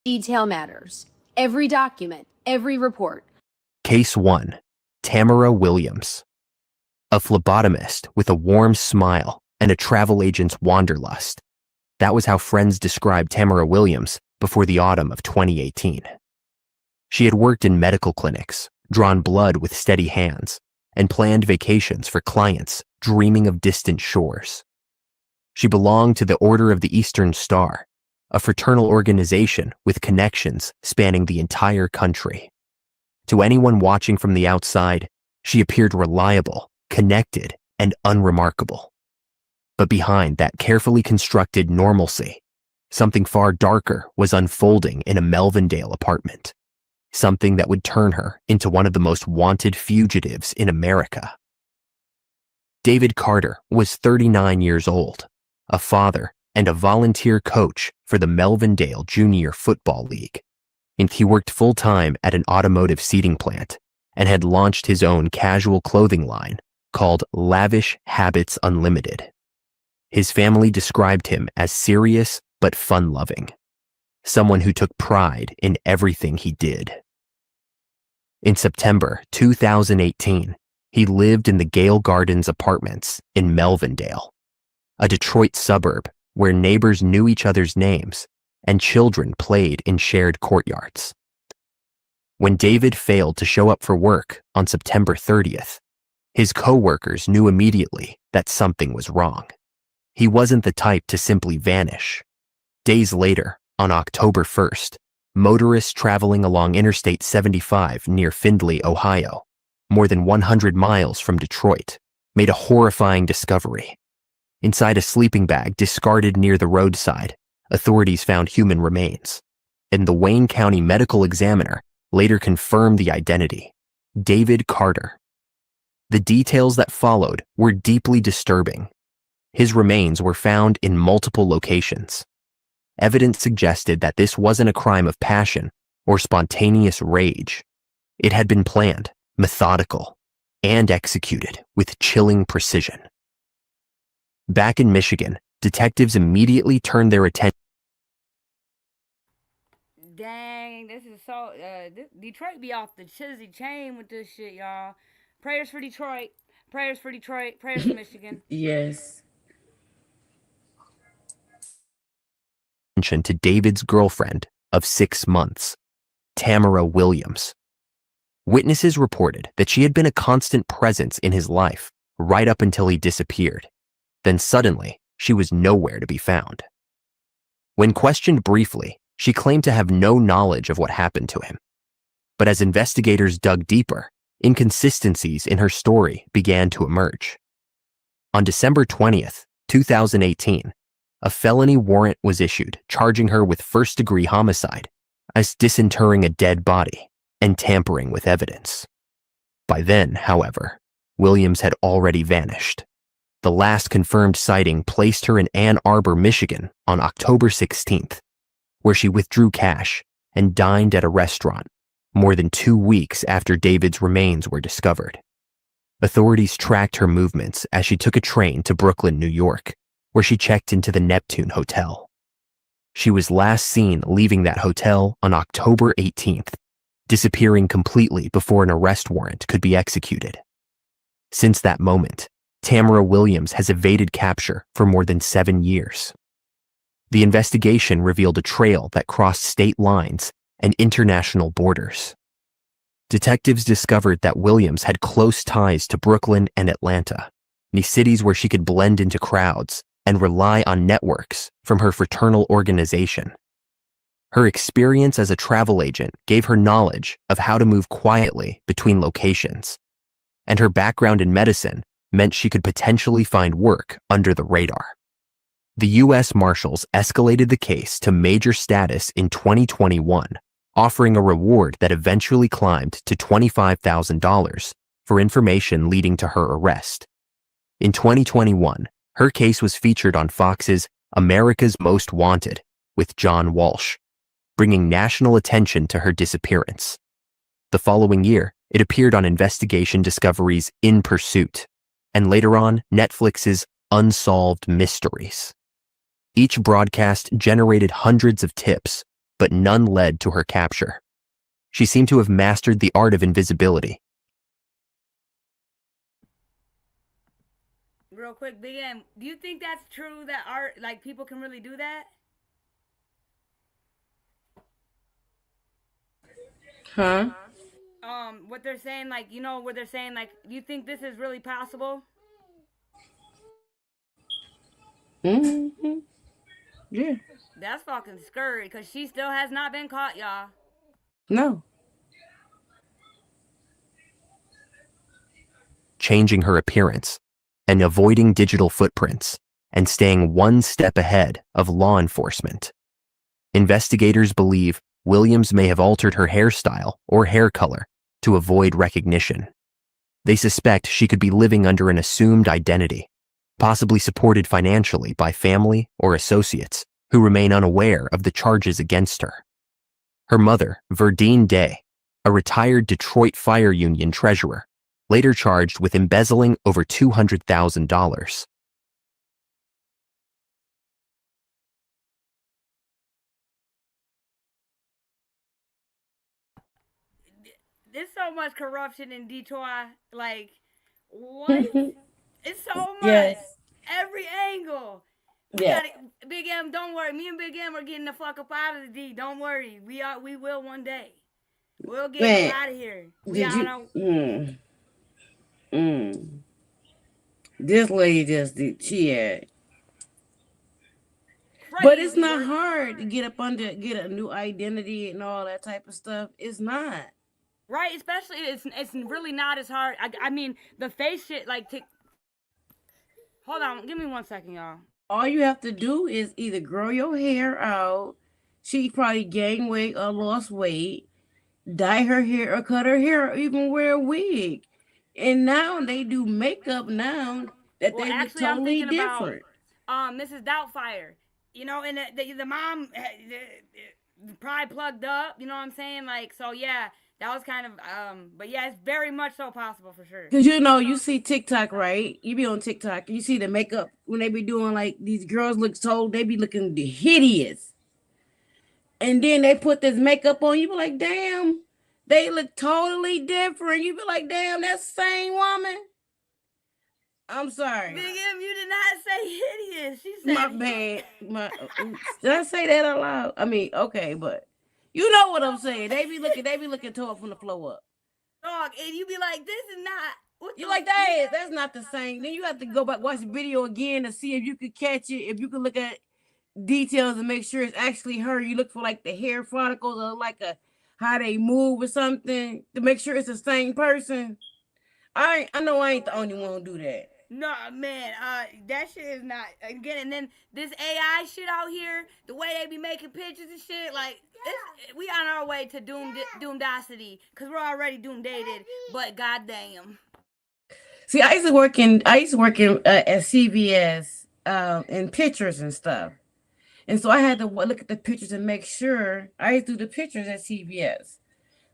Detail matters. Every document, every report. Case 1. Tamara Williams. A phlebotomist with a warm smile and a travel agent's wanderlust. That was how friends described Tamara Williams before the autumn of 2018. She had worked in medical clinics, drawn blood with steady hands, and planned vacations for clients dreaming of distant shores. She belonged to the Order of the Eastern Star, a fraternal organization with connections spanning the entire country. To anyone watching from the outside, she appeared reliable, connected, and unremarkable. But behind that carefully constructed normalcy, something far darker was unfolding in a Melvindale apartment. Something that would turn her into one of the most wanted fugitives in America. David Carter was 39 years old, a father and a volunteer coach for the Melvindale Junior Football League. And he worked full-time at an automotive seating plant and had launched his own casual clothing line called Lavish Habits Unlimited. His family described him as serious but fun-loving, someone who took pride in everything he did. In September 2018, he lived in the Gale Gardens apartments in Melvindale, a Detroit suburb where neighbors knew each other's names and children played in shared courtyards. When David failed to show up for work on September 30th, his co-workers knew immediately that something was wrong. He wasn't the type to simply vanish. Days later, on October 1st, motorists traveling along Interstate 75 near Findlay, Ohio, more than 100 miles from Detroit, made a horrifying discovery. Inside a sleeping bag discarded near the roadside, authorities found human remains, and the Wayne County Medical Examiner later confirmed the identity: David Carter. The details that followed were deeply disturbing. His remains were found in multiple locations. Evidence suggested that this wasn't a crime of passion or spontaneous rage. It had been planned, methodical, and executed with chilling precision. Back in Michigan, detectives immediately turned their attention. Dang, this is so. Detroit be off the chizzy chain with this shit, y'all. Prayers for Detroit. Prayers for Detroit. Prayers for Michigan. Yes. To David's girlfriend of 6 months, Tamara Williams. Witnesses reported that she had been a constant presence in his life right up until he disappeared. Then suddenly, she was nowhere to be found. When questioned briefly, she claimed to have no knowledge of what happened to him. But as investigators dug deeper, inconsistencies in her story began to emerge. On December 20th, 2018, a felony warrant was issued charging her with first-degree homicide, as disinterring a dead body and tampering with evidence. By then, however, Williams had already vanished. The last confirmed sighting placed her in Ann Arbor, Michigan on October 16th, where she withdrew cash and dined at a restaurant more than 2 weeks after David's remains were discovered. Authorities tracked her movements as she took a train to Brooklyn, New York, where she checked into the Neptune Hotel. She was last seen leaving that hotel on October 18th, disappearing completely before an arrest warrant could be executed. Since that moment, Tamara Williams has evaded capture for more than 7 years. The investigation revealed a trail that crossed state lines and international borders. Detectives discovered that Williams had close ties to Brooklyn and Atlanta, the cities where she could blend into crowds and rely on networks from her fraternal organization. Her experience as a travel agent gave her knowledge of how to move quietly between locations, and her background in medicine meant she could potentially find work under the radar. The U.S. Marshals escalated the case to major status in 2021, offering a reward that eventually climbed to $25,000 for information leading to her arrest. In 2021, her case was featured on Fox's America's Most Wanted with John Walsh, bringing national attention to her disappearance. The following year, it appeared on Investigation Discovery's In Pursuit, and later on Netflix's Unsolved Mysteries. Each broadcast generated hundreds of tips, but none led to her capture. She seemed to have mastered the art of invisibility. Real quick, Big M, do you think that's true that art, like, people can really do that? Huh? What they're saying, like, you know, what they're saying, like, do you think this is really possible? Mm-hmm. Yeah. That's fucking scary, because she still has not been caught, y'all. No. Changing her appearance and avoiding digital footprints and staying one step ahead of law enforcement. Investigators believe Williams may have altered her hairstyle or hair color to avoid recognition. They suspect she could be living under an assumed identity, possibly supported financially by family or associates who remain unaware of the charges against her. Her mother, Verdine Day, a retired Detroit Fire Union treasurer, later charged with embezzling over $200,000. There's so much corruption in Detroit. Like, what? It's so much. Yes. Every angle. Yeah. Big M, don't worry. Me and Big M are getting the fuck up out of the D. Don't worry. We will one day. We'll get out of here. This lady just did. She had. But it's not hard to get a new identity and all that type of stuff. It's not. Right, especially it's really not as hard. I mean, the face shit, like, hold on, give me 1 second, y'all. All you have to do is either grow your hair out. She probably gained weight or lost weight, dye her hair or cut her hair, or even wear a wig. And now they do makeup now that they look totally different. Mrs. Doubtfire, you know, and the mom probably plugged up. You know what I'm saying? Like, so yeah. That was kind of, but yeah, it's very much so possible for sure. Because, you know, you see TikTok, right? You be on TikTok, you see the makeup when they be doing, like, these girls look they be looking hideous. And then they put this makeup on, you be like, damn, they look totally different. You be like, damn, that's the same woman. I'm sorry. Big M, you did not say hideous. She said my bad. Did I say that out loud? I mean, okay, but. You know what I'm saying? They be looking tall from the floor up. Dog, and you be like, this is not. You like that's not the same. Then you have to go back, watch the video again to see if you could catch it, if you could look at details and make sure it's actually her. You look for like the hair follicles or like how they move or something to make sure it's the same person. I know I ain't the only one who do that. No, man, that shit is not, again, and then this AI shit out here, the way they be making pictures and shit, like, we on our way to doomdacity, because we're already doomdated, but goddamn. See, I used to work in at CVS in pictures and stuff. And so I had to look at the pictures and make sure I do the pictures at CVS.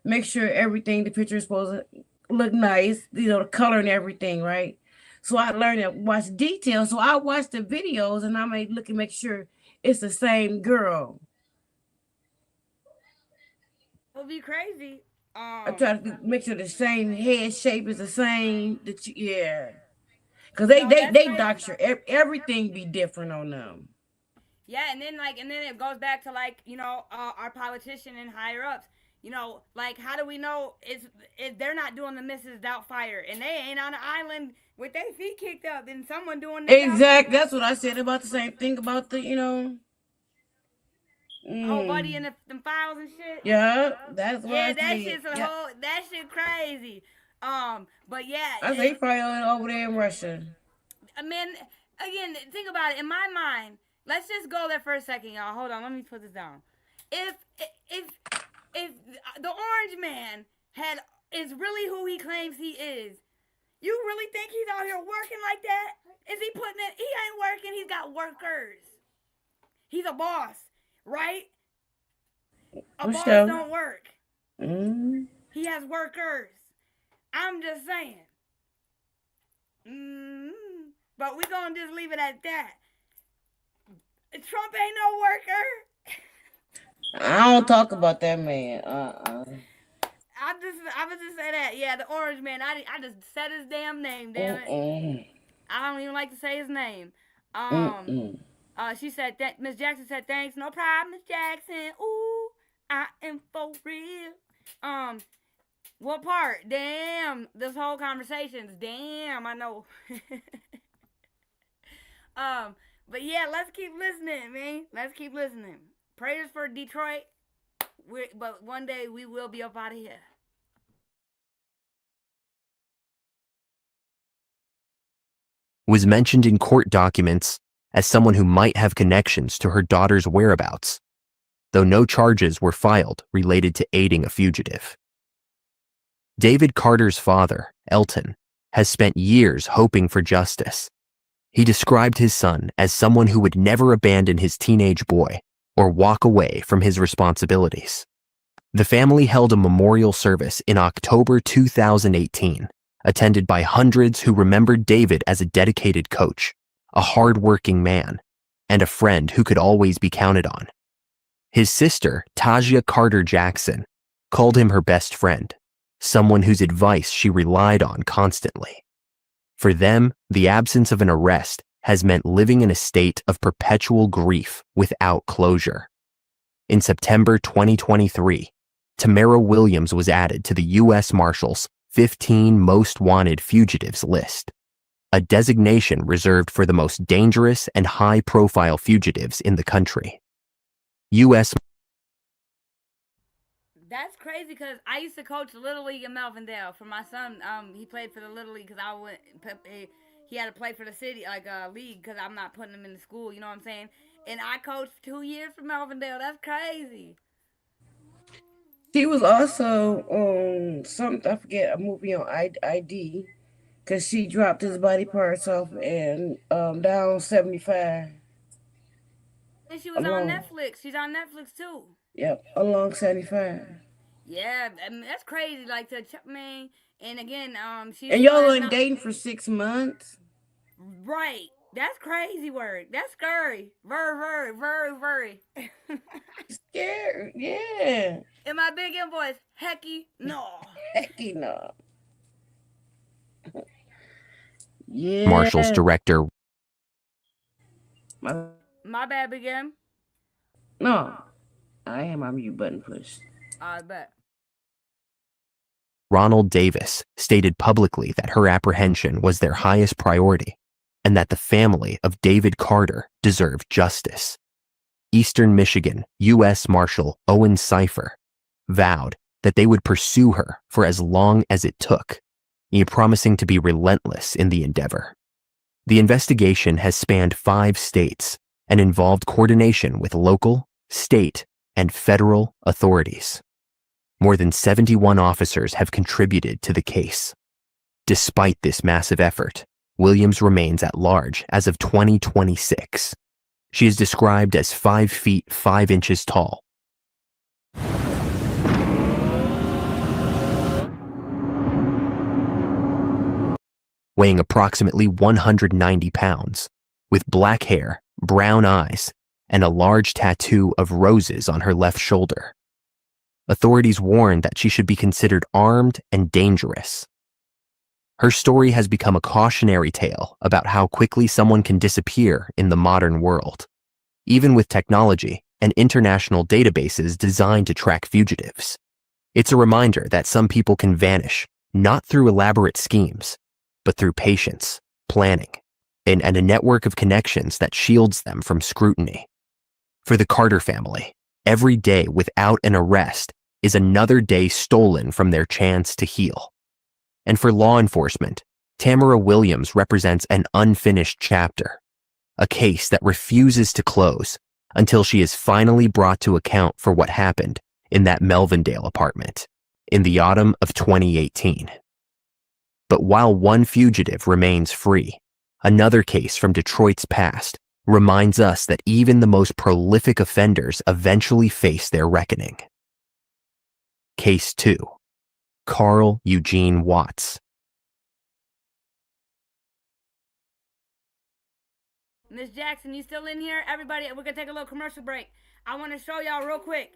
Make sure everything, the picture is supposed to look nice, the color and everything, right? So I learned to watch details. So I watch the videos and I may look and make sure it's the same girl. It'll be crazy. I try to make sure the same head shape is the same. Yeah. Because they doctor, everything be different on them. Yeah, and then it goes back to our politician and higher ups. How do we know it's they're not doing the Mrs. Doubtfire and they ain't on an island with their feet kicked up and someone doing the exactly. That's what I said about the same thing about the Oh, buddy in the files and shit. Yeah, that's what I that said. shit's that shit crazy. But yeah, I say probably over there in Russia. I mean, again, think about it. In my mind, let's just go there for a second, y'all. Hold on, let me put this down. If the Orange Man is really who he claims he is, you really think he's out here working like that? Is he putting it? He ain't working. He's got workers. He's a boss, right? A boss don't work. Mm-hmm. He has workers. I'm just saying. But we're going to just leave it at that. Trump ain't no worker. I don't talk about that man. I would just say that. Yeah, the Orange Man. I just said his damn name, damn it. I don't even like to say his name. She said that Miss Jackson said thanks. No problem, Miss Jackson. Ooh, I am for real. What part? Damn, this whole conversation's damn, I know. But yeah, let's keep listening, man. Let's keep listening. Prayers for Detroit. But one day we will be up out of here. Was mentioned in court documents as someone who might have connections to her daughter's whereabouts, though no charges were filed related to aiding a fugitive. David Carter's father, Elton, has spent years hoping for justice. He described his son as someone who would never abandon his teenage boy or walk away from his responsibilities. The family held a memorial service in October 2018, attended by hundreds who remembered David as a dedicated coach, a hard-working man, and a friend who could always be counted on. His sister, Tajia Carter Jackson, called him her best friend, someone whose advice she relied on constantly. For them, the absence of an arrest has meant living in a state of perpetual grief without closure. In September 2023, Tamara Williams was added to the U.S. Marshals' 15 Most Wanted Fugitives list, a designation reserved for the most dangerous and high-profile fugitives in the country. U.S. That's crazy because I used to coach Little League in Melvindale for my son. He played for the Little League because he had to play for the city, like a league, because I'm not putting him in the school, you know what I'm saying? And I coached 2 years for Melvindale. That's crazy. She was also on I forget, a movie on ID, because she dropped his body parts off and down 75. And she was on Netflix. She's on Netflix too. Yep, along 75. Yeah, I mean, that's crazy. Like man, and again, she's and y'all been dating for 6 months. Right. That's crazy word. That's scary. Very. Scared. Yeah. In my big invoice, hecky no. Hecky no. Yeah. Marshals director. My bad, Big M. No. I had my mute button pushed. I bet. Ronald Davis stated publicly that her apprehension was their highest priority and that the family of David Carter deserved justice. Eastern Michigan U.S. Marshal Owen Cipher vowed that they would pursue her for as long as it took, promising to be relentless in the endeavor. The investigation has spanned 5 states and involved coordination with local, state, and federal authorities. More than 71 officers have contributed to the case. Despite this massive effort, Williams remains at large as of 2026. She is described as 5 feet 5 inches tall. Weighing approximately 190 pounds, with black hair, brown eyes, and a large tattoo of roses on her left shoulder. Authorities warned that she should be considered armed and dangerous. Her story has become a cautionary tale about how quickly someone can disappear in the modern world, even with technology and international databases designed to track fugitives. It's a reminder that some people can vanish, not through elaborate schemes, but through patience, planning, and a network of connections that shields them from scrutiny. For the Carter family, every day without an arrest is another day stolen from their chance to heal. And for law enforcement, Tamara Williams represents an unfinished chapter, a case that refuses to close until she is finally brought to account for what happened in that Melvindale apartment in the autumn of 2018. But while one fugitive remains free, another case from Detroit's past reminds us that even the most prolific offenders eventually face their reckoning. Case 2. Carl Eugene Whatz. Miss Jackson, you still in here? Everybody, we're gonna take a little commercial break. I want to show y'all real quick.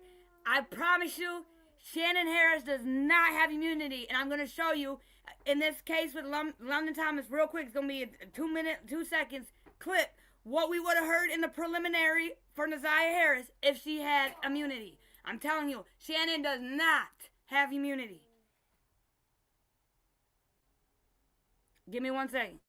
I promise you, Shannon Harris does not have immunity, and I'm gonna show you in this case with London Thomas real quick. It's gonna be a 2 seconds clip what we would have heard in the preliminary for Naziah Harris if she had immunity. I'm telling you, Shannon does not have immunity. Give me 1 second.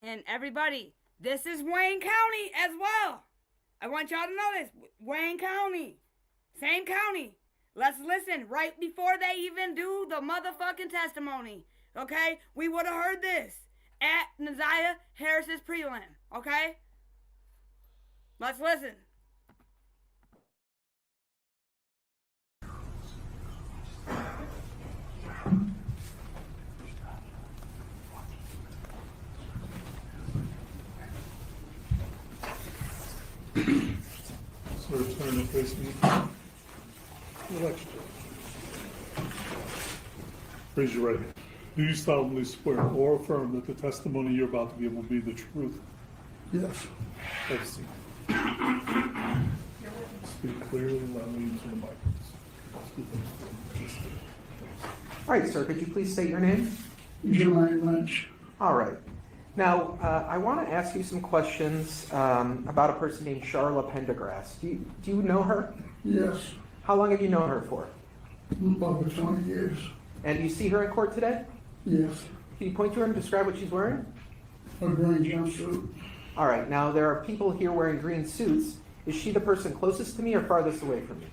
And everybody, this is Wayne County as well. I want y'all to know this. Wayne County. Same county. Let's listen right before they even do the motherfucking testimony. Okay? We would have heard this at Naziah Harris's prelim. Okay? Let's listen. Sort of turn to face me. Election. Raise your right hand. Do you solemnly swear or affirm that the testimony you're about to give will be the truth? Yes. Have a seat. Speak clearly and loudly into the mic. All right, sir, could you please state your name? Jermaine Lynch. All right. Now, I want to ask you some questions about a person named Charla Pendergrass. Do you know her? Yes. How long have you known her for? Over 20 years. And do you see her in court today? Yes. Can you point to her and describe what she's wearing? A green jumpsuit. All right. Now, there are people here wearing green suits. Is she the person closest to me or farthest away from me?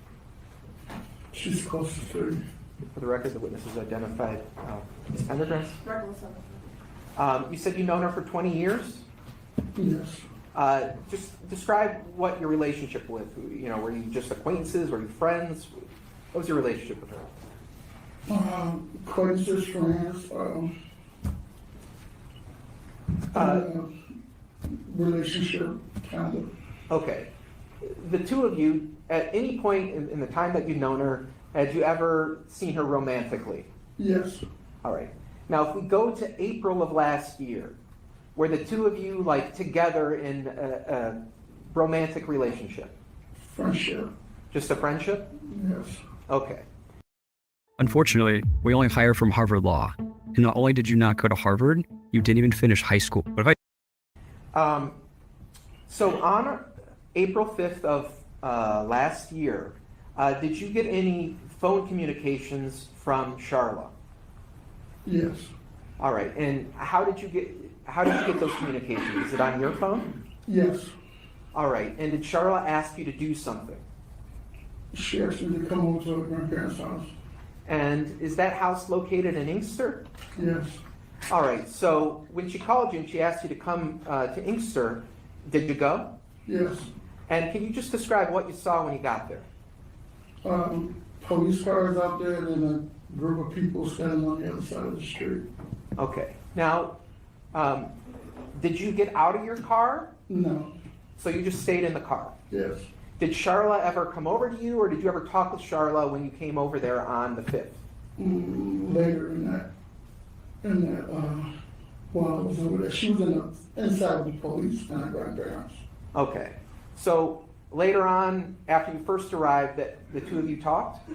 She's closest to me. For the record, the witness is identified. Ms. Pendergrass? You said you've known her for 20 years? Yes. Just describe what your relationship with, were you just acquaintances? Were you friends? What was your relationship with her? Acquaintances, friends, relationship, kind of. Okay. The two of you, at any point in the time that you've known her, had you ever seen her romantically? Yes. All right. Now, if we go to April of last year, were the two of you like together in a romantic relationship? Friendship. Just a friendship? Yes. Okay. Unfortunately, we only hire from Harvard Law. And not only did you not go to Harvard, you didn't even finish high school. What if I... So on April 5th of last year, did you get any phone communications from Charla? Yes. All right. And how did you get those communications? Is it on your phone? Yes. All right. And did Charla ask you to do something? She asked me to come over to her grandparents' house. And is that house located in Inkster? Yes. All right. So when she called you and she asked you to come to Inkster, did you go? Yes. And can you just describe what you saw when you got there? Police cars out there and a group of people standing on the other side of the street. Okay. Now, did you get out of your car? No. So you just stayed in the car? Yes. Did Charla ever come over to you, or did you ever talk with Charla when you came over there on the 5th? Later while I was over there, she was inside with the police and her grandparents. Okay. So later on, after you first arrived, that the two of you talked?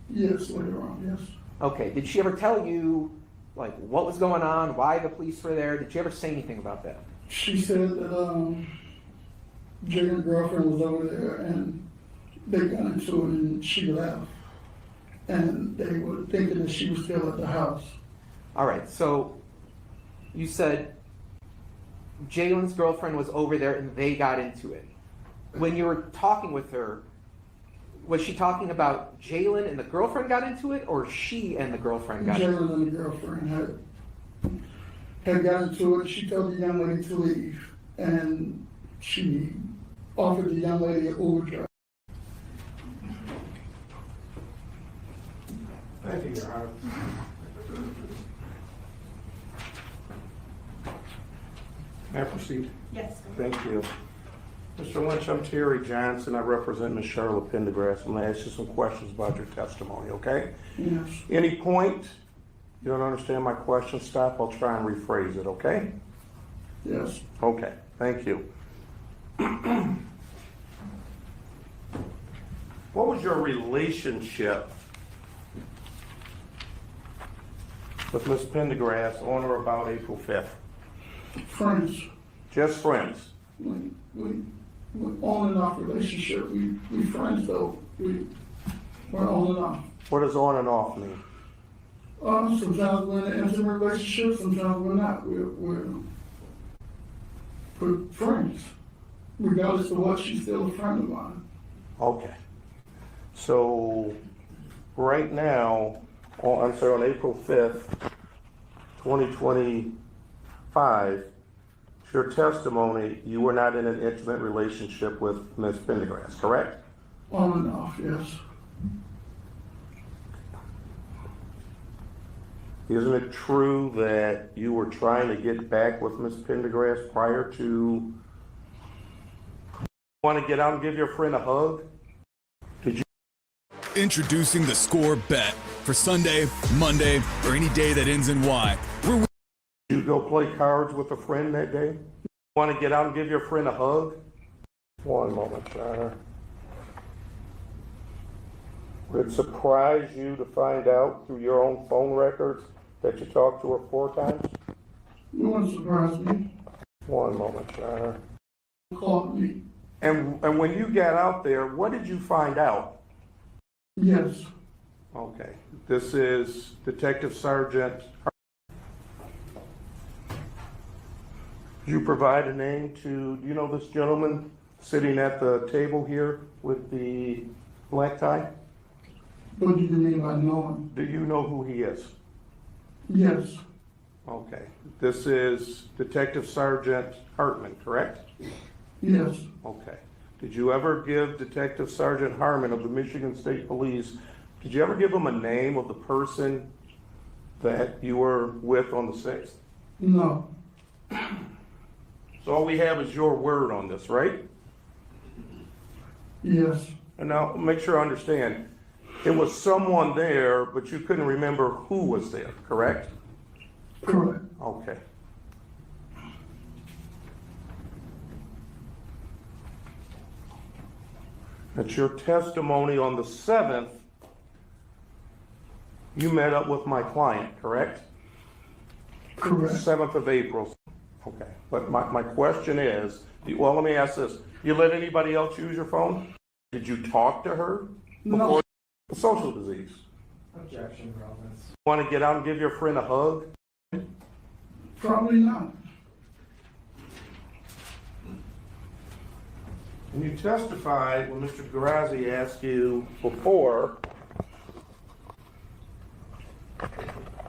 Yes, later on, yes. Okay. Did she ever tell you, like, what was going on, why the police were there? Did she ever say anything about that? She said that Jaden's girlfriend was over there and they got into it and she left. And they were thinking that she was still at the house. All right. So you said Jalen's girlfriend was over there and they got into it. When you were talking with her, was she talking about Jalen and the girlfriend got into it, or she and the girlfriend got into it? Jalen and the girlfriend had got into it. She told the young lady to leave, and she offered the young lady an Uber drive. Thank you, Your Honor. May I proceed? Yes. Thank you. Mr. Lynch, I'm Terry Johnson. I represent Ms. Charlotte Pendergrass. I'm going to ask you some questions about your testimony, okay? Yes. Any point you don't understand my question, stop. I'll try and rephrase it, okay? Yes. Okay, thank you. What was your relationship with Ms. Pendergrass on or about April 5th? Friends. Just friends? We on and off relationship. We friends though. We're on and off. What does on and off mean? Sometimes we're in an intimate relationship, sometimes we're not. We're friends. Regardless of what, she's still a friend of mine. Okay. So, right now, on April 5th, 2025, your testimony, you were not in an intimate relationship with Ms. Pendergrass, correct? On and off, yes. Isn't it true that you were trying to get back with Ms. Pendergrass prior to want to get out and give your friend a hug? Did you? Introducing the Score Bet for Sunday, Monday, or any day that ends in Y. Did you go play cards with a friend that day? Want to get out and give your friend a hug? One moment, Connor. Would it surprise you to find out through your own phone records that you talked to her 4 times? It wouldn't surprise me. One moment, Connor. Called me. And when you got out there, what did you find out? Yes. Okay. This is Detective Sergeant. Did you provide a name to, do you know this gentleman sitting at the table here with the black tie? What do you mean by knowing? Do you know who he is? Yes. Okay. This is Detective Sergeant Hartman, correct? Yes. Okay. Did you ever give Detective Sergeant Hartman of the Michigan State Police, did you ever give him a name of the person that you were with on the 6th? No. So all we have is your word on this, right? Yes. And now make sure I understand. It was someone there, but you couldn't remember who was there, correct? Correct. Okay. At your testimony on the 7th, you met up with my client, correct? Correct. 7th of April. Okay, but my question is, well, let me ask this. You let anybody else use your phone? Did you talk to her? No. Social disease. Objection, relevance. Want to get out and give your friend a hug? Probably not. And you testified when Mr. Garazzi asked you before,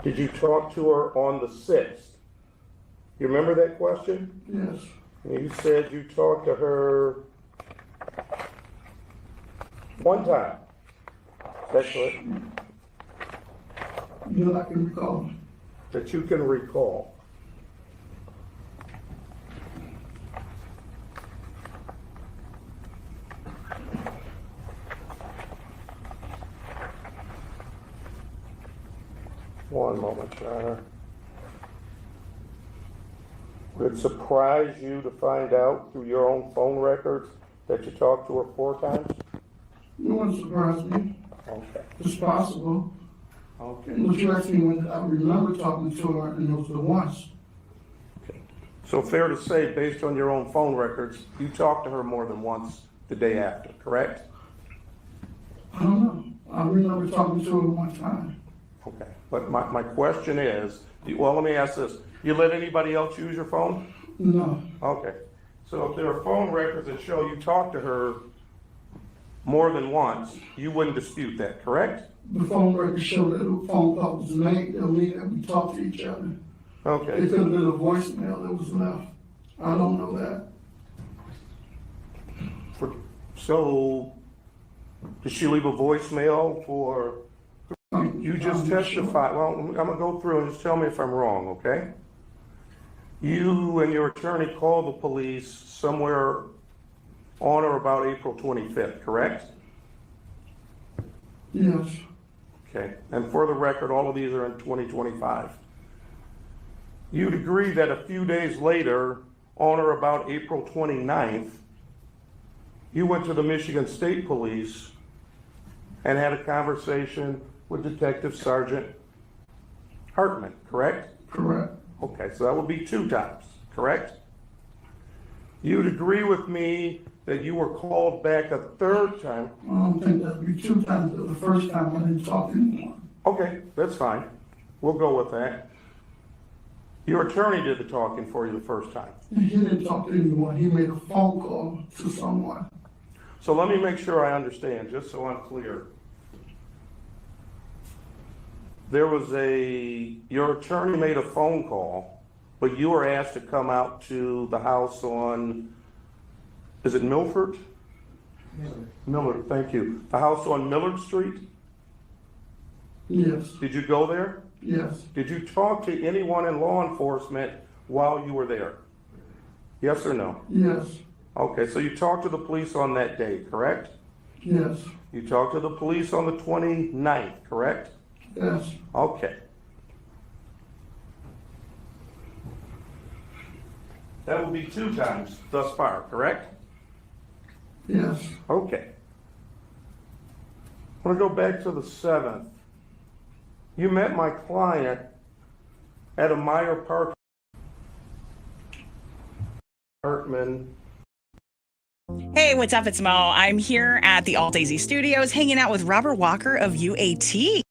did you talk to her on the 6th? You remember that question? Yes. And you said you talked to her one time. Is that correct? That I can recall. That you can recall. One moment, John. Would it surprise you to find out through your own phone records that you talked to her 4 times? It wouldn't surprise me. Okay. It's possible. Okay. But you asked me when I remember talking to her, and it was the once. So fair to say, based on your own phone records, you talked to her more than once the day after, correct? I don't know. I remember talking to her one time. Okay. But my question is, well, let me ask this. You let anybody else use your phone? No. Okay. So if there are phone records that show you talked to her more than once, you wouldn't dispute that, correct? The phone records show that the phone call was made, that mean that we talked to each other. Okay. It could have been a voicemail that was left. I don't know that. So, did she leave a voicemail for, you just testified, well, I'm gonna go through and just tell me if I'm wrong, okay? You and your attorney called the police somewhere on or about April 25th, correct? Yes. Okay, and for the record, all of these are in 2025. You'd agree that a few days later, on or about April 29th, you went to the Michigan State Police and had a conversation with Detective Sergeant Hartman, correct? Correct. Okay, so that would be 2 times, correct? You'd agree with me that you were called back a 3rd time? I don't think that'd be 2 times, but the first time I didn't talk to anyone. Okay, that's fine. We'll go with that. Your attorney did the talking for you the first time. He didn't talk to anyone. He made a phone call to someone. So let me make sure I understand, just so I'm clear. There was your attorney made a phone call, but you were asked to come out to the house on, is it Milford? Millard, thank you. The house on Millard Street? Yes. Did you go there? Yes. Did you talk to anyone in law enforcement while you were there? Yes or no? Yes. Okay, so you talked to the police on that day, correct? Yes. You talked to the police on the 29th, correct? Yes. Okay. That would be 2 times thus far, correct? Yes. Okay. I want to go back to the 7th. You met my client at a Meyer Park apartment. Hey, what's up? It's Mo. I'm here at the All Daisy Studios hanging out with Robert Walker of UAT.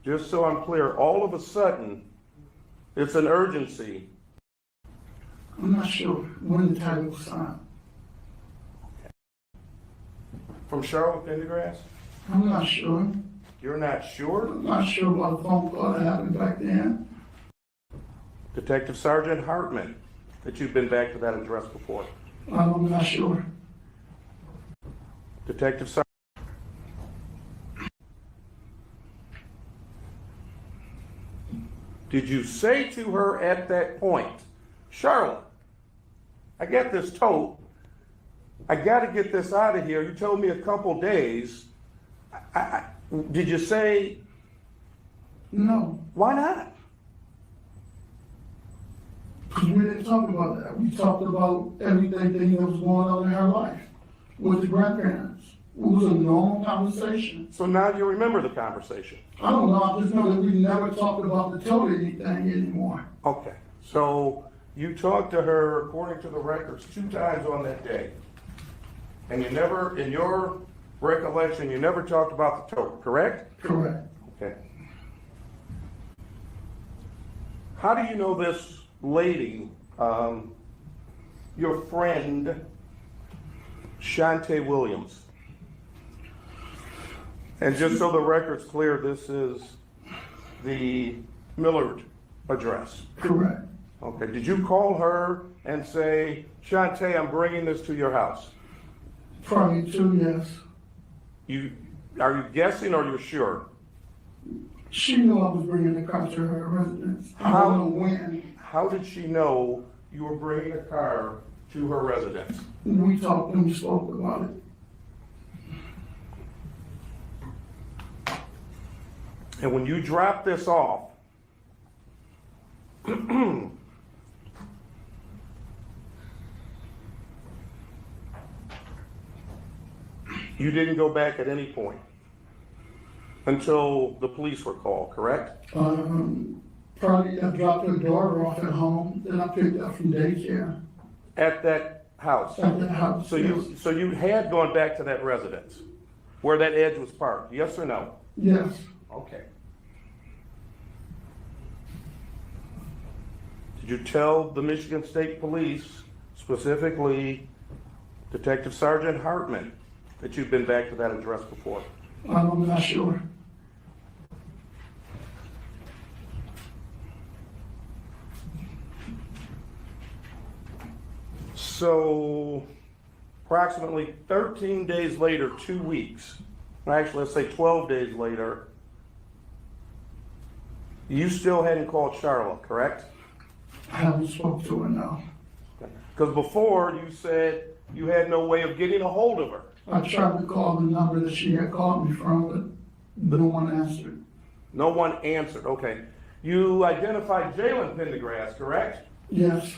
Just so I'm clear, all of a sudden, it's an urgency. I'm not sure when the title was signed. From Charlotte Pendergrass? I'm not sure. You're not sure? I'm not sure about the phone call that happened back then. Detective Sergeant Hartman, that you've been back to that address before. I'm not sure. Detective Sergeant. Did you say to her at that point, Charlotte, I got this tote. I got to get this out of here. You told me a couple days. Did you say? No. Why not? We didn't talk about that. We talked about everything that was going on in her life with the grandparents. It was a normal conversation. So now you remember the conversation? I don't know, I just know that we never talked about the total anything anymore. Okay, so you talked to her, according to the records, 2 times on that day. And you never, in your recollection, you never talked about the total, correct? Correct. Okay. How do you know this lady, your friend, Shante Williams? And just so the record's clear, this is the Millard address. Correct. Okay, did you call her and say, Shante, I'm bringing this to your house? Probably 2, yes. Are you guessing or you're sure? She knew I was bringing the car to her residence. I don't know when. How did she know you were bringing a car to her residence? We talked and we spoke about it. And when you dropped this off, you didn't go back at any point until the police were called, correct? Probably I dropped her daughter off at home, then I picked her up from daycare. At that house? At that house, So yes. so you had gone back to that residence where that Edge was parked, yes or no? Yes. Okay. Did you tell the Michigan State Police, specifically Detective Sergeant Hartman, that you've been back to that address before? I'm not sure. So approximately 13 days later, 2 weeks, actually let's say 12 days later, you still hadn't called Charlotte, correct? I haven't spoke to her now. Because before you said you had no way of getting a hold of her. I tried to call the number that she had called me from, but no one answered. No one answered, okay. You identified Jalen Pendergrass, correct? Yes.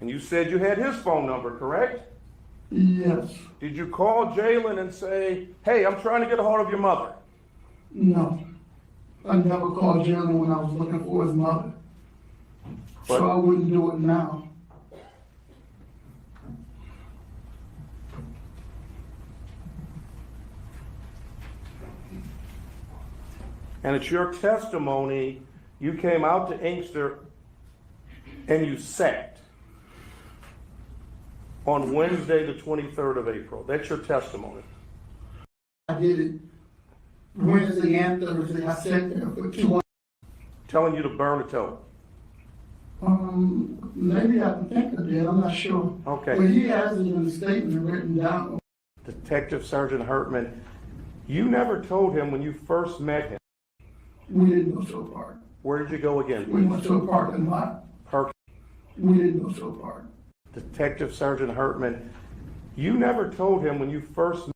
And you said you had his phone number, correct? Yes. Did you call Jalen and say, hey, I'm trying to get a hold of your mother? No. I never called Jalen when I was looking for his mother. So I wouldn't do it now. And it's your testimony, you came out to Inkster and you sat on Wednesday, the 23rd of April. That's your testimony. I did it Wednesday and Thursday. I sat there for 2 hours. Telling you to burn a tote. Maybe I can think of that, I'm not sure. Okay. But he hasn't even a statement written down. Detective Sergeant Hartman, you never told him when you first met him. We didn't go to a park. Where did you go again? We went to a parking lot. We didn't go to a park. Detective Sergeant Hartman, you never told him when you first met.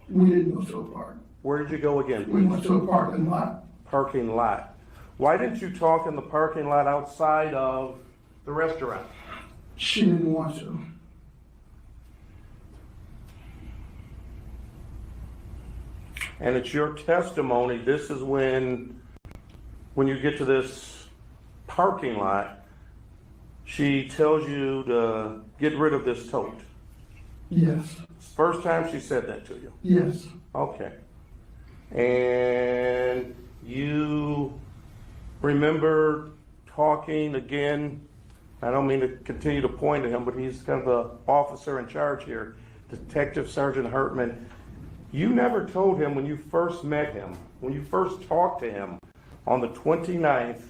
We didn't go to a park. Where did you go again? We went to a parking lot. Parking lot. Why didn't you talk in the parking lot outside of the restaurant? She didn't want to. And it's your testimony, this is when you get to this parking lot, she tells you to get rid of this tote. Yes. First time she said that to you? Yes. Okay. And you remember talking again, I don't mean to continue to point to him, but he's kind of the officer in charge here, Detective Sergeant Hartman. You never told him when you first met him, when you first talked to him on the 29th,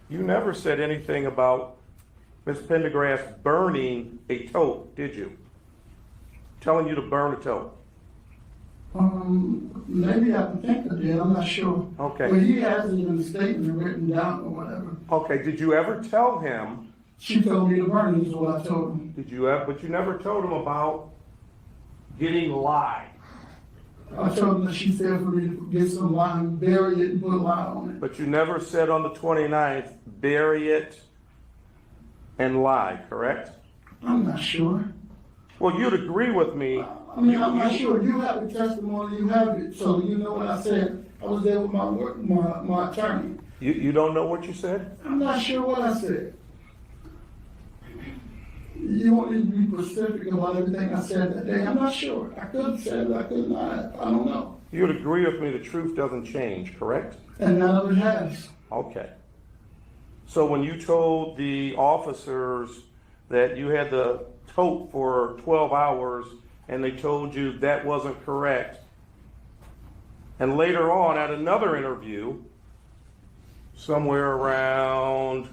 you never said anything about Ms. Pendergrass burning a tote, did you? Telling you to burn a tote. Maybe I can think of that, I'm not sure. Okay. But he hasn't even a statement written down or whatever. Okay, did you ever tell him? She told me to burn it, is what I told him. Did you ever, but you never told him about getting lye. I told him that she said for me to get some lime, bury it and put lye on it. But you never said on the 29th, bury it and lie, correct? I'm not sure. Well, you'd agree with me. I mean, I'm not sure. You have the testimony, you have it, so you know what I said. I was there with my attorney. You don't know what you said? I'm not sure what I said. You want me to be specific about everything I said that day? I'm not sure. I could have said it, I could not. I don't know. You'd agree with me the truth doesn't change, correct? And none of it has. Okay. So when you told the officers that you had the tote for 12 hours and they told you that wasn't correct, and later on at another interview, somewhere around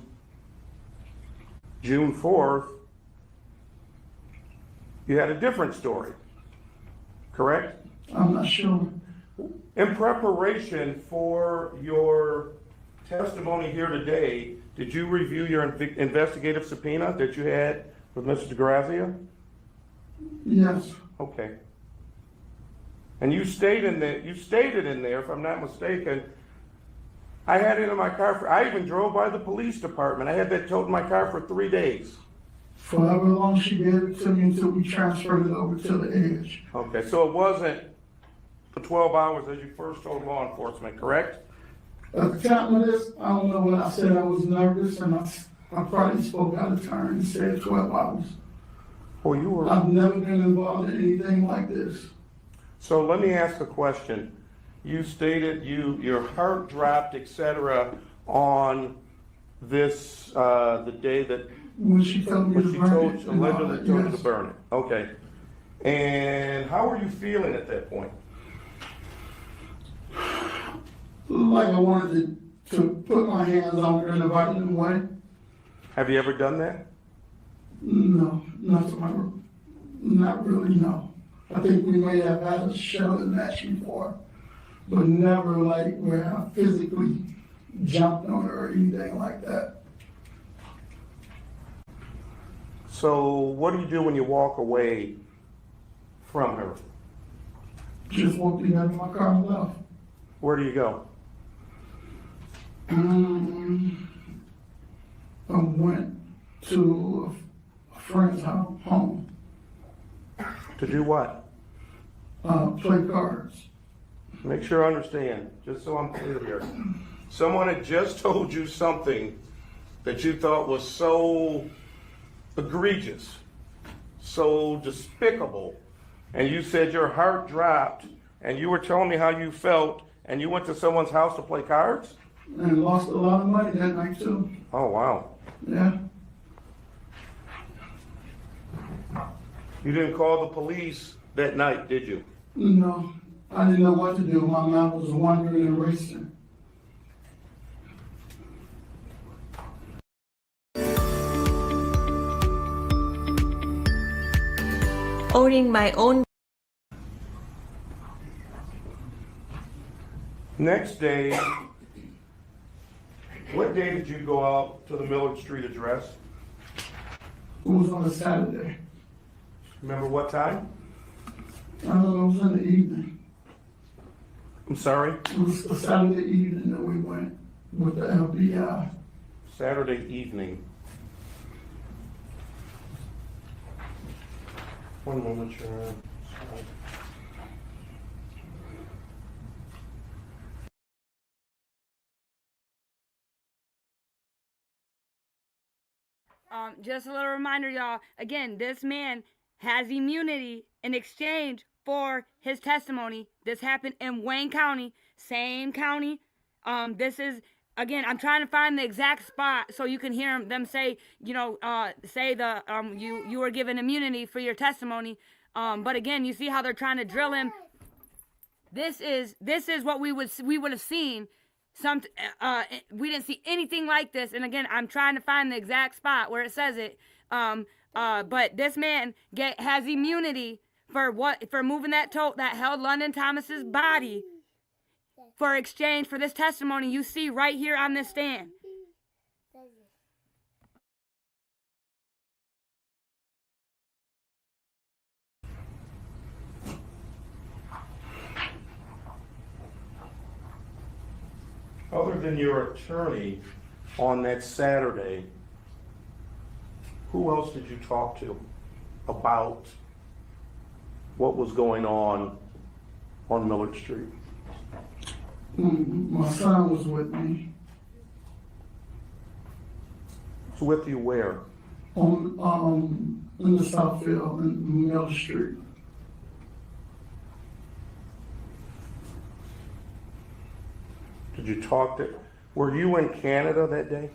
June 4th, you had a different story, correct? I'm not sure. In preparation for your testimony here today, did you review your investigative subpoena that you had with Mr. DeGrazia? Yes. Okay. And you stated in there, if I'm not mistaken, I had it in my car I even drove by the police department. I had that tote in my car for 3 days. For however long she gave it to me until we transferred it over to the edge. Okay, so it wasn't the 12 hours as you first told law enforcement, correct? At the time of this, I don't know what I said. I was nervous and I probably spoke out of turn and said 12 hours. Well, you were. I've never been involved in anything like this. So let me ask a question. You stated your heart dropped, etc., on this the day that when she told me to burn it. Allegedly told you to burn it. Okay. And how were you feeling at that point? Like I wanted to put my hands on her and invite them away. Have you ever done that? No, not really, no. I think we may have had a shoving match before, but never like where I physically jumped on her or anything like that. So what do you do when you walk away from her? Just walked in my car and left. Where do you go? I went to a friend's home. To do what? Play cards. Make sure I understand, just so I'm clear here. Someone had just told you something that you thought was so egregious, so despicable, and you said your heart dropped, and you were telling me how you felt, and you went to someone's house to play cards? And lost a lot of money that night too. Oh, wow. Yeah. You didn't call the police that night, did you? No, I didn't know what to do. My mind was wandering and racing. Owning my own. Next day, what day did you go out to the Millard Street address? It was on a Saturday. Remember what time? I don't know, it was in the evening. I'm sorry? It was a Saturday evening that we went with the FBI. Saturday evening. One moment, Sharon. Sorry. Just a little reminder, y'all. Again, this man has immunity in exchange for his testimony. This happened in Wayne County, same county. This is, again, I'm trying to find the exact spot so you can hear them say, you were given immunity for your testimony. But again, you see how they're trying to drill him. This is what we would have seen. We didn't see anything like this. And again, I'm trying to find the exact spot where it says it. But this man has immunity for moving that tote that held London Thomas's body for exchange for this testimony you see right here on this stand. Other than your attorney on that Saturday, who else did you talk to about what was going on Millard Street? My son was with me So with you where? on in the Southfield in Mill Street. Did you talk to, were you in Canada that day?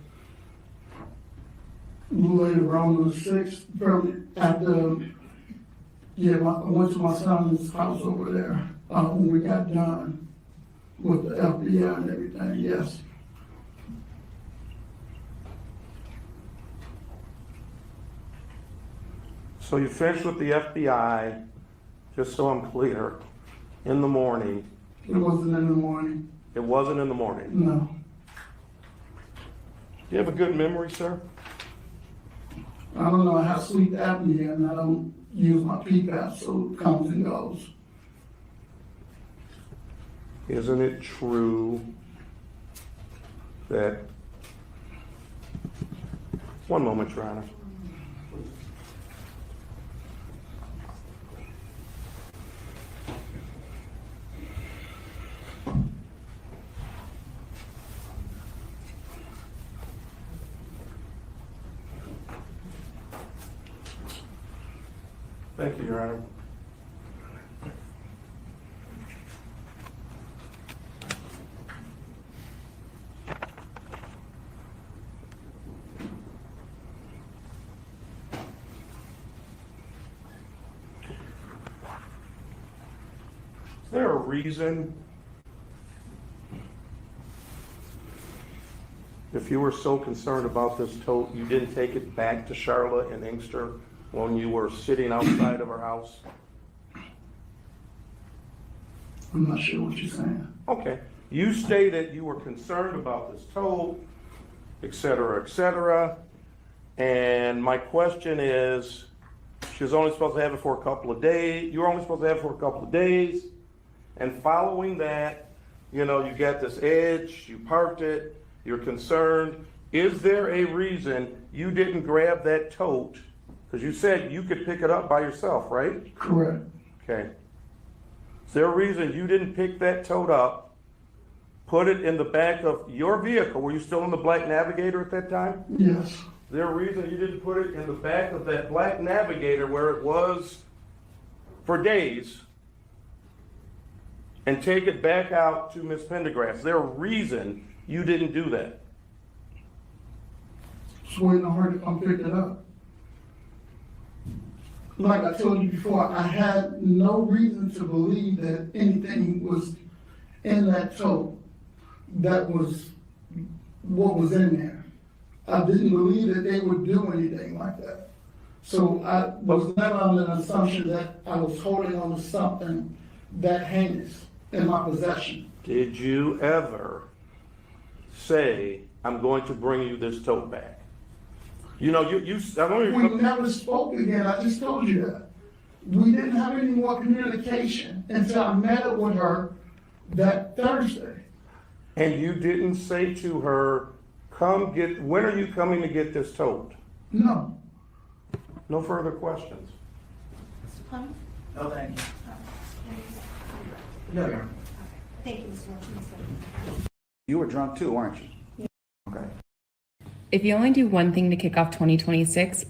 Later on the 6th, probably at the, I went to my son's house over there when we got done with the FBI and everything, yes. So you finished with the FBI, just so I'm clear, in the morning. It wasn't in the morning, It wasn't in the morning. no. Do you have a good memory, sir? I don't know, I have sleep apnea and I don't use my PPAP, so it comes and goes. Isn't it true that, one moment, Your Honor. Thank you, Your Honor. Is there a reason, if you were so concerned about this tote, you didn't take it back to Charlotte and Inkster when you were sitting outside of her house? I'm not sure what you're saying. Okay. You stated you were concerned about this tote, et cetera, et cetera. And my question is, she was only supposed to have it for a couple of days. You were only supposed to have it for a couple of days. And following that, you get this edge, you parked it, you're concerned. Is there a reason you didn't grab that tote? Because you said you could pick it up by yourself, right? Correct. Okay. Is there a reason you didn't pick that tote up, put it in the back of your vehicle? Were you still in the black Navigator at that time? Yes. Is there a reason you didn't put it in the back of that black Navigator where it was for days and take it back out to Miss Pendergrass? Is there a reason you didn't do that? Just waiting on her to come pick it up. Like I told you before, I had no reason to believe that anything was in that tote that was what was in there. I didn't believe that they would do anything like that. So I was never under the assumption that I was holding on to something that heinous in my possession. Did you ever say, I'm going to bring you this tote back? I don't We never spoke again, I just told you that. We didn't have any more communication until I met up with her that Thursday. And you didn't say to her, when are you coming to get this tote? No. No further questions. No, thank you. No, Your Honor. Thank you, Mr. Wilson. You were drunk too, weren't you? Okay. If you only do one thing to kick off 2026,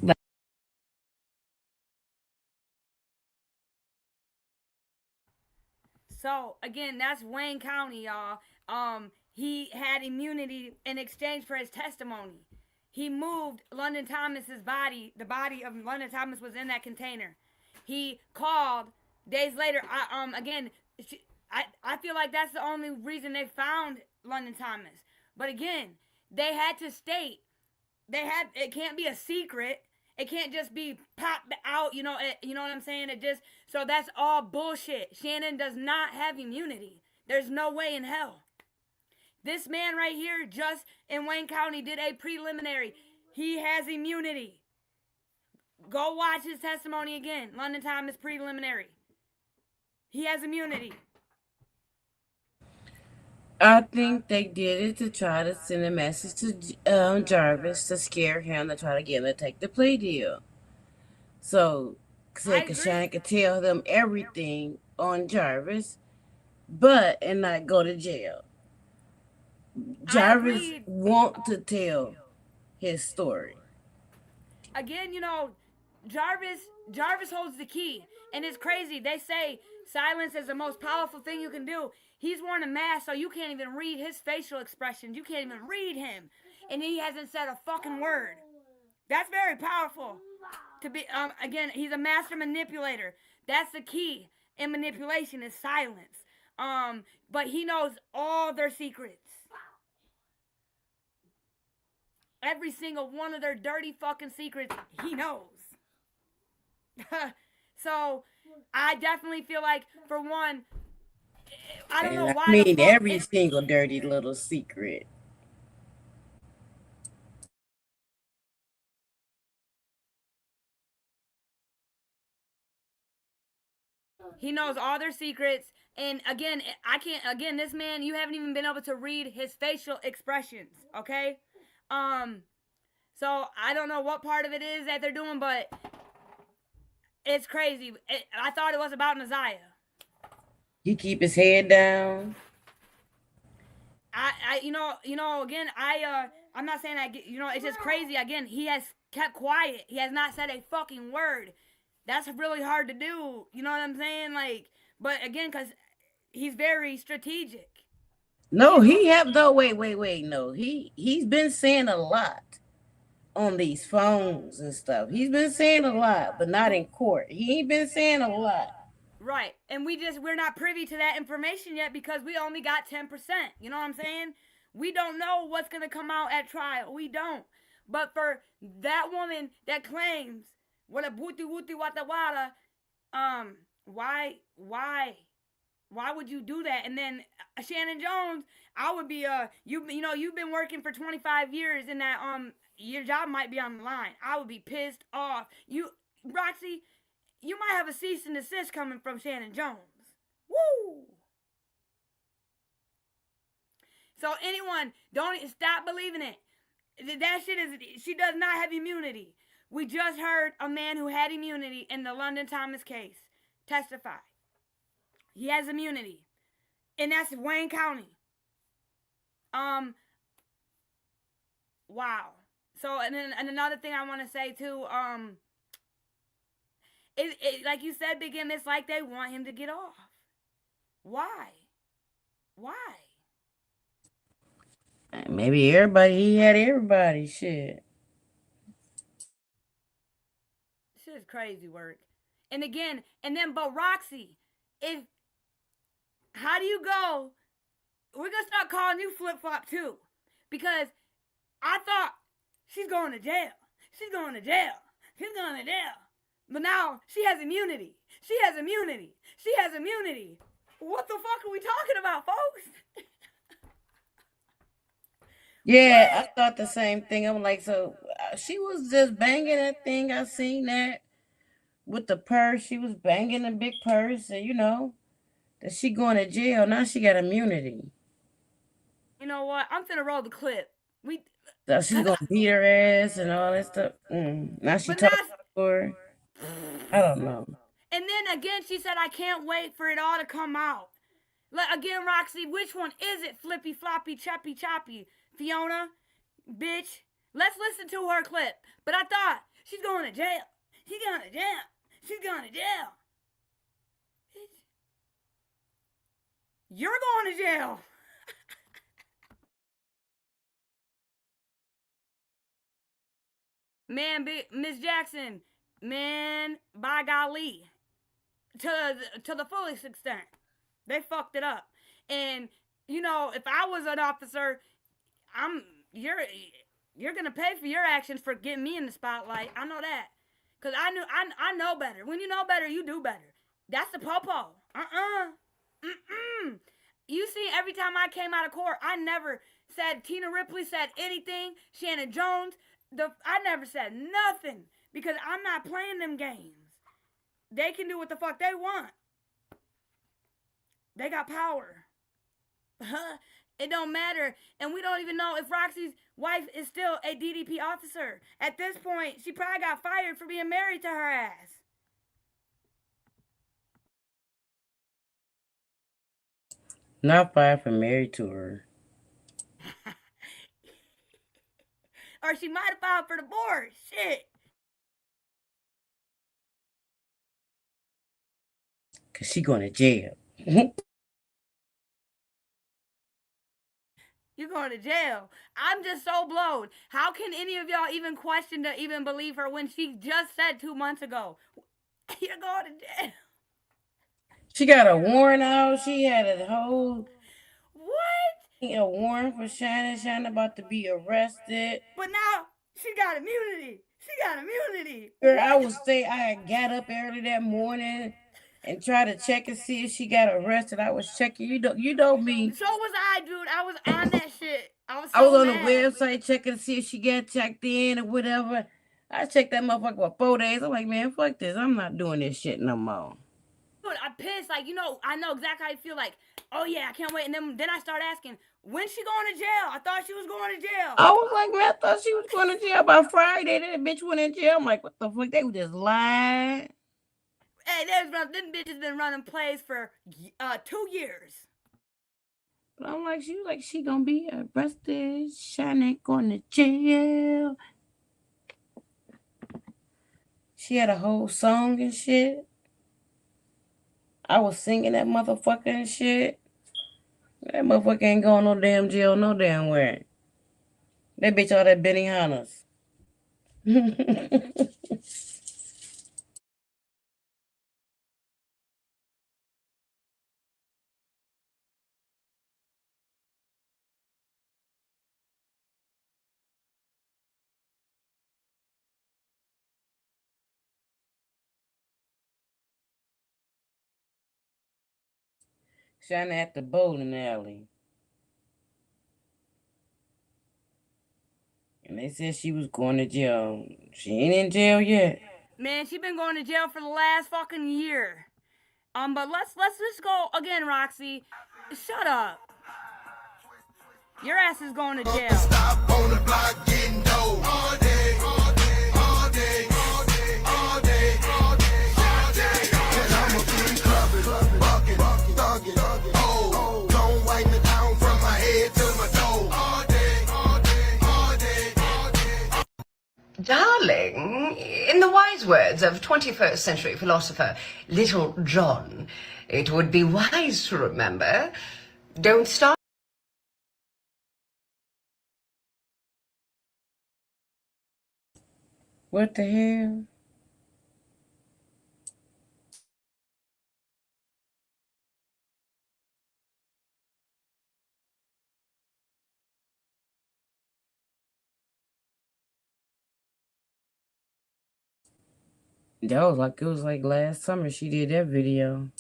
So again, that's Wayne County, y'all. He had immunity in exchange for his testimony. He moved London Thomas's body. The body of London Thomas was in that container. He called days later. I feel like that's the only reason they found London Thomas. But again, they had to state. It can't be a secret. It can't just be popped out, you know what I'm saying? So that's all bullshit. Shannon does not have immunity. There's no way in hell. This man right here just in Wayne County did a preliminary. He has immunity. Go watch his testimony again. London Thomas preliminary. He has immunity. I think they did it to try to send a message to Jarvis to scare him to try to get him to take the plea deal. So Shine could tell them everything on Jarvis, and not go to jail. Jarvis want to tell his story. Again, Jarvis holds the key, and it's crazy. They say silence is the most powerful thing you can do. He's worn a mask, so you can't even read his facial expressions. You can't even read him, and he hasn't said a fucking word. That's very powerful. To be again, he's a master manipulator. That's the key in manipulation is silence. But he knows all their secrets. Every single one of their dirty fucking secrets, he knows. So, I definitely feel like, for one, I don't know why. I mean, every single dirty little secret. He knows all their secrets. And again, this man, you haven't even been able to read his facial expressions, okay? So I don't know what part of it is that they're doing, but it's crazy. I thought it was about Naziah. He keep his head down. I'm not saying that, it's just crazy. Again, he has kept quiet. He has not said a fucking word. That's really hard to do. You know what I'm saying? But again, because he's very strategic. No, he have though. Wait. No, he's been saying a lot on these phones and stuff. He's been saying a lot, but not in court. He ain't been saying a lot. Right. And we're not privy to that information yet because we only got 10%. You know what I'm saying? We don't know what's going to come out at trial. We don't. But for that woman that claims, what a booty wata wata, why would you do that? And then Shannon Jones, I would be you've been working for 25 years and that your job might be on the line. I would be pissed off. Roxy, you might have a cease and desist coming from Shannon Jones. Woo! So anyone, don't stop believing it. That shit she does not have immunity. We just heard a man who had immunity in the London Thomas case testify. He has immunity. And that's Wayne County. Wow. So, and another thing I want to say too, like you said, Big M, it's like they want him to get off. Why? Maybe he had everybody, shit. Shit is crazy work. And but Roxy, how do you go? We're going to start calling you flip-flop too. Because I thought she's going to jail. But now she has immunity. What the fuck are we talking about, folks? Yeah, I thought the same thing. I'm like, so she was just banging that thing. I seen that with the purse. She was banging a big purse, and that she going to jail. Now she got immunity. You know what? I'm finna roll the clip. So she's gonna beat her ass and all that stuff. Now she talking for her. I don't know. And then again, she said, I can't wait for it all to come out. Again, Roxy, which one is it? Flippy, floppy, choppy, choppy. Fiona, bitch. Let's listen to her clip. But I thought, she's going to jail. She's going to jail. Bitch. You're going to jail. Man, Miss Jackson, man, by golly, to the fullest extent, they fucked it up. And if I was an officer, you're gonna pay for your actions for getting me in the spotlight. I know that, cause I know better. When you know better, you do better. That's the popo. You see, every time I came out of court, I never said Tina Ripley said anything. Shannon Jones. I never said nothing because I'm not playing them games. They can do what the fuck they want. They got power. It don't matter. And we don't even know if Roxy's wife is still a DDP officer. At this point, she probably got fired for being married to her ass. Not fired for married to her. Or she might have filed for divorce. Shit. Cause she going to jail. You're going to jail. I'm just so blown. How can any of y'all even question to even believe her when she just said 2 months ago, you're going to jail? She got a warrant out. She had a whole What? a warrant for Shannon. Shannon about to be arrested. But now she got immunity. She got immunity. Girl, I would say I got up early that morning and try to check and see if she got arrested. I was checking. You know me. So was I, dude. I was on that shit. I was on mad. the website checking to see if she got checked in or whatever. I checked that motherfucker for 4 days. I'm like, man, fuck this. I'm not doing this shit no more. Dude, I'm pissed. Like, I know exactly how you feel. Like, oh yeah, I can't wait. And then I start asking, when's she going to jail? I thought she was going to jail. I was like, man, I thought she was going to jail by Friday. That bitch went in jail. I'm like, what the fuck? They were just lying. Hey, them bitches been running plays for 2 years. But I'm like, she gonna be arrested. Shannon going to jail. She had a whole song and shit. I was singing that motherfucker and shit. That motherfucker ain't going no damn jail, no damn where. That bitch all that Benny Hanna's. Shannon at the bowling alley. And they said she was going to jail. She ain't in jail yet. Man, she been going to jail for the last fucking year. But let's just go again, Roxy. Shut up. Your ass is going to jail. Stop on the block getting dough. All day, all day, all day, all day, all day, all day, all day. And I'ma be clubbing, bucking, thugging, oh, don't wipe me down from my head to my toe. All day, all day, all day, all day. Darling, in the wise words of 21st century philosopher Little John, it would be wise to remember, don't start. What the hell? That was like, it was like last summer she did that video.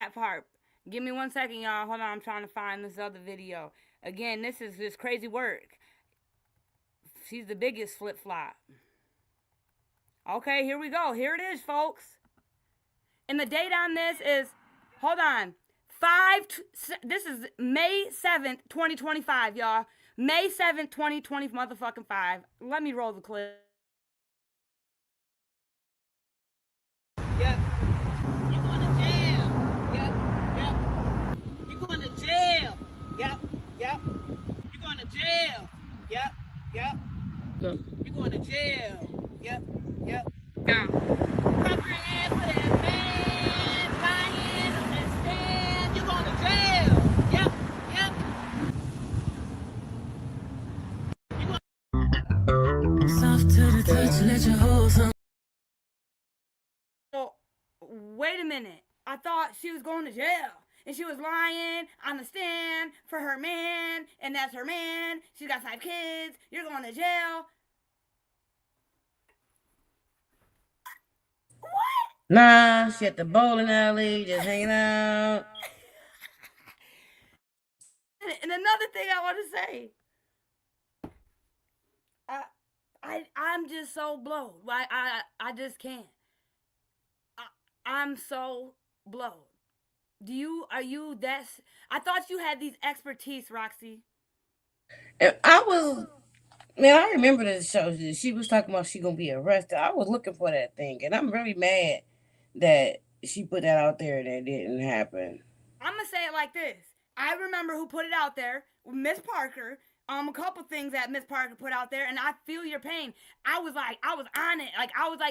That part. Give me 1 second, y'all. Hold on, I'm trying to find this other video. Again, this is just crazy work. She's the biggest flip-flop. Okay, here we go. Here it is, folks. And the date on this is, hold on, this is May 7th, 2025, y'all. May 7th, 2020 motherfucking 5. Let me roll the clip. Yep. You're going to jail. Yep. Yep. You're going to jail. Yep. Yep. You're going to jail. Yep. Yep. You're going to jail. Yep. Yep. Now, cover your ass with that man, lying on that stand. You're going to jail. Yep. Yep. Soft to the touch, let your hold on. Oh, wait a minute. I thought she was going to jail. And she was lying on the stand for her man. And that's her man. She's got 5 kids. You're going to jail. What? Nah, she at the bowling alley, just hanging out. And another thing I want to say. I'm just so blown. I just can't. I'm so blow. Are you that? I thought you had these expertise, Roxy. And man, I remember the show. She was talking about she gonna be arrested. I was looking for that thing, and I'm really mad that she put that out there and it didn't happen. I'm gonna say it like this. I remember who put it out there, Miss Parker. A couple things that Miss Parker put out there, and I feel your pain. I was on it.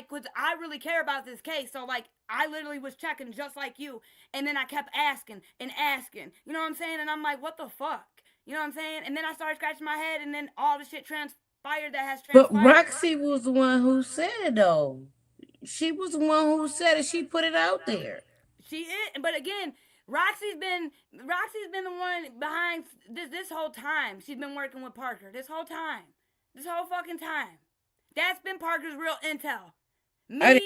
Cause I really care about this case. So like, I literally was checking just like you, and then I kept asking and asking. You know what I'm saying? And I'm like, what the fuck? You know what I'm saying? And then I started scratching my head, and then all the shit transpired that has transpired. But Roxy was the one who said it, though. She was the one who said it. She put it out there. She is, but again, Roxy's been the one behind this whole time. She's been working with Parker this whole fucking time. That's been Parker's real intel. I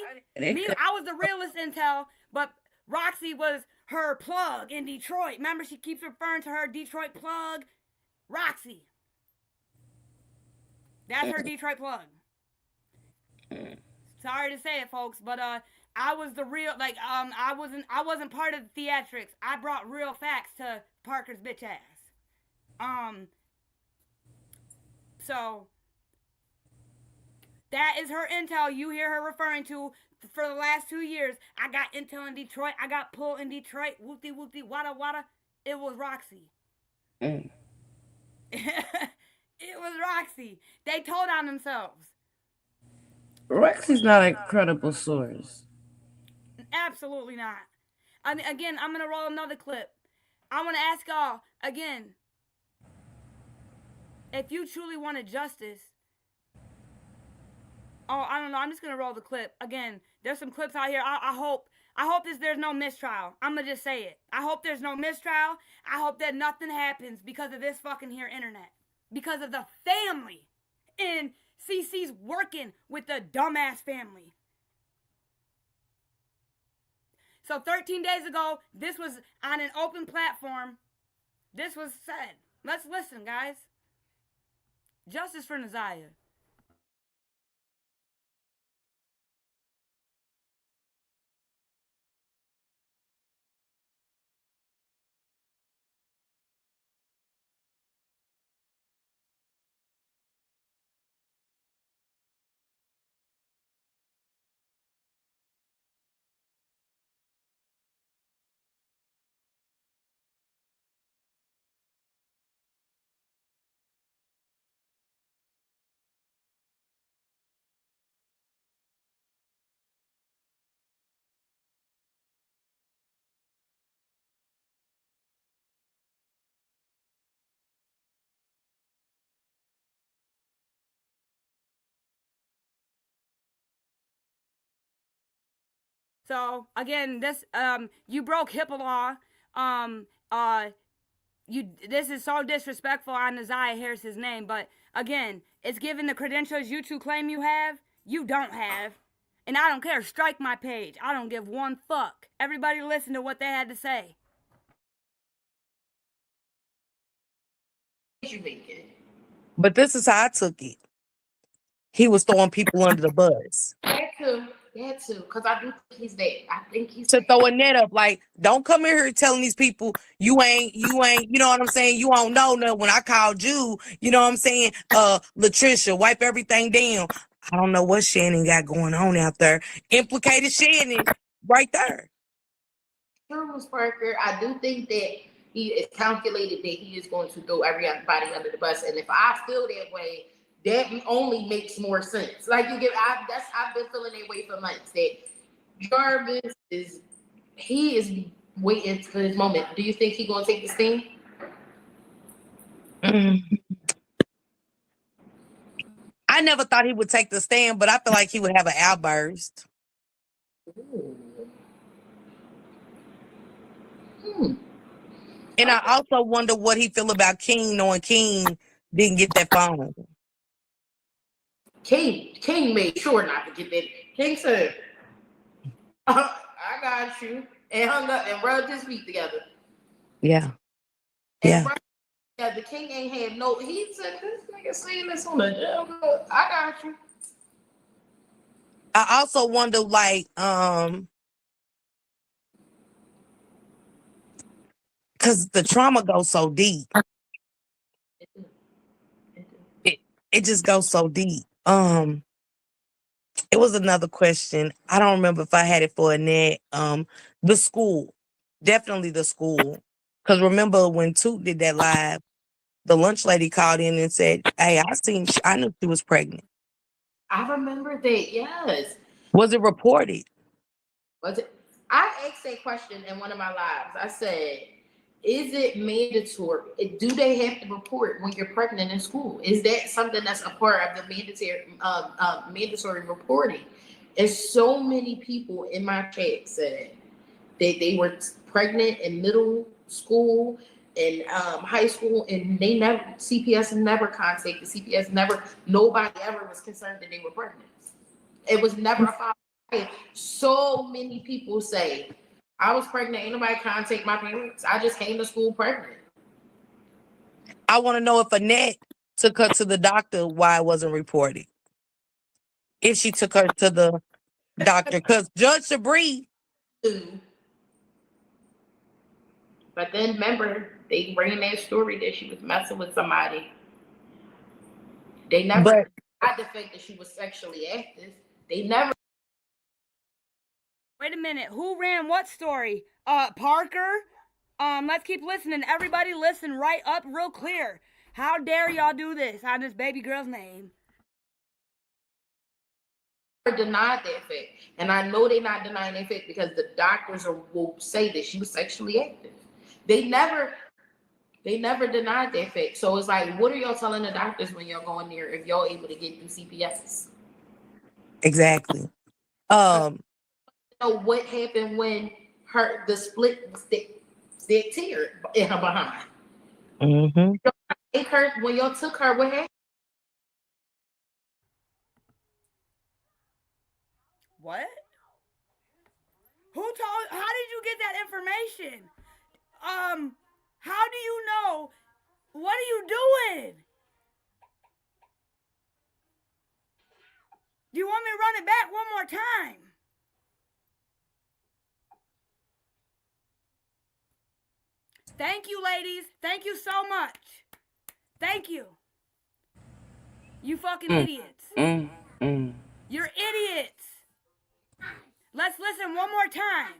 was the realest intel, but Roxy was her plug in Detroit. Remember, she keeps referring to her Detroit plug, Roxy. That's her Detroit plug. Sorry to say it, folks, but I was the real, I wasn't part of the theatrics. I brought real facts to Parker's bitch ass. So that is her intel you hear her referring to for the last 2 years. I got intel in Detroit. I got pull in Detroit. Whoopty whoopty wada wada. It was Roxy. It was Roxy. They told on themselves. Roxy's not a credible source. Absolutely not. I mean, again, I'm going to roll another clip. I want to ask y'all, again, if you truly wanted justice. Oh, I don't know. I'm just going to roll the clip. Again, there's some clips out here. I hope there's no mistrial. I'm going to just say it. I hope there's no mistrial. I hope that nothing happens because of this fucking here internet. Because of the family. And CC's working with the dumbass family. So 13 days ago, this was on an open platform. This was said. Let's listen, guys. Justice for Naziah. So again, this you broke HIPAA law. This is so disrespectful on Naziah Harris's name, but again, it's given the credentials you two claim you have, you don't have. And I don't care, strike my page. I don't give one fuck. Everybody listen to what they had to say. But this is how I took it. He was throwing people under the bus. That too, because I do think he's dead. I think he's to throw a net up, like, don't come in here telling these people you ain't, you know what I'm saying? You don't know nothing. When I called you, you know what I'm saying? Latricia, wipe everything down. I don't know what Shannon got going on out there. Implicated Shannon right there. True, Parker. I do think that he is calculated that he is going to throw everybody under the bus. And if I feel that way, that only makes more sense. Like I've been feeling that way for months. That Jarvis is waiting for his moment. Do you think he's gonna take the stand? I never thought he would take the stand, but I feel like he would have an outburst. And I also wonder what he feel about King, knowing King didn't get that phone. King made sure not to get that. King said, I got you, and hung up and rubbed his feet together. Yeah. And the King ain't had no. He said, "This nigga saying this on the jail. I got you." I also wonder, like, Because the trauma goes so deep. It just goes so deep. It was another question. I don't remember if I had it for Annette. The school. Definitely the school. Because remember when Toot did that live, the lunch lady called in and said, hey, I knew she was pregnant. I remember that, yes. Was it reported? Was it? I asked that question in one of my lives. I said, is it mandatory? Do they have to report when you're pregnant in school? Is that something that's a part of the mandatory reporting? And so many people in my chat said that they were pregnant in middle school and high school, and CPS never contacted. CPS never, nobody ever was concerned that they were pregnant. It was never a follow-up. So many people say, I was pregnant, ain't nobody contact my parents. I just came to school pregnant. I want to know if Annette took her to the doctor, why it wasn't reported. If she took her to the doctor, because Judge Sabree. But then remember, they ran that story that she was messing with somebody. They never got the fact that she was sexually active. They never. Wait a minute. Who ran what story? Parker? Let's keep listening. Everybody listen right up real clear. How dare y'all do this on this baby girl's name? Denied that fact. And I know they're not denying that fact because the doctors will say that she was sexually active. They never denied that fact. So it's like, what are y'all telling the doctors when y'all going there if y'all able to get through CPS? Exactly. So what happened when the split stick tear in her behind? Mm-hmm. When y'all took her, what happened? What? Who told? How did you get that information? How do you know? What are you doing? Do you want me to run it back one more time? Thank you, ladies. Thank you so much. Thank you. You fucking idiots. You're idiots. Let's listen one more time.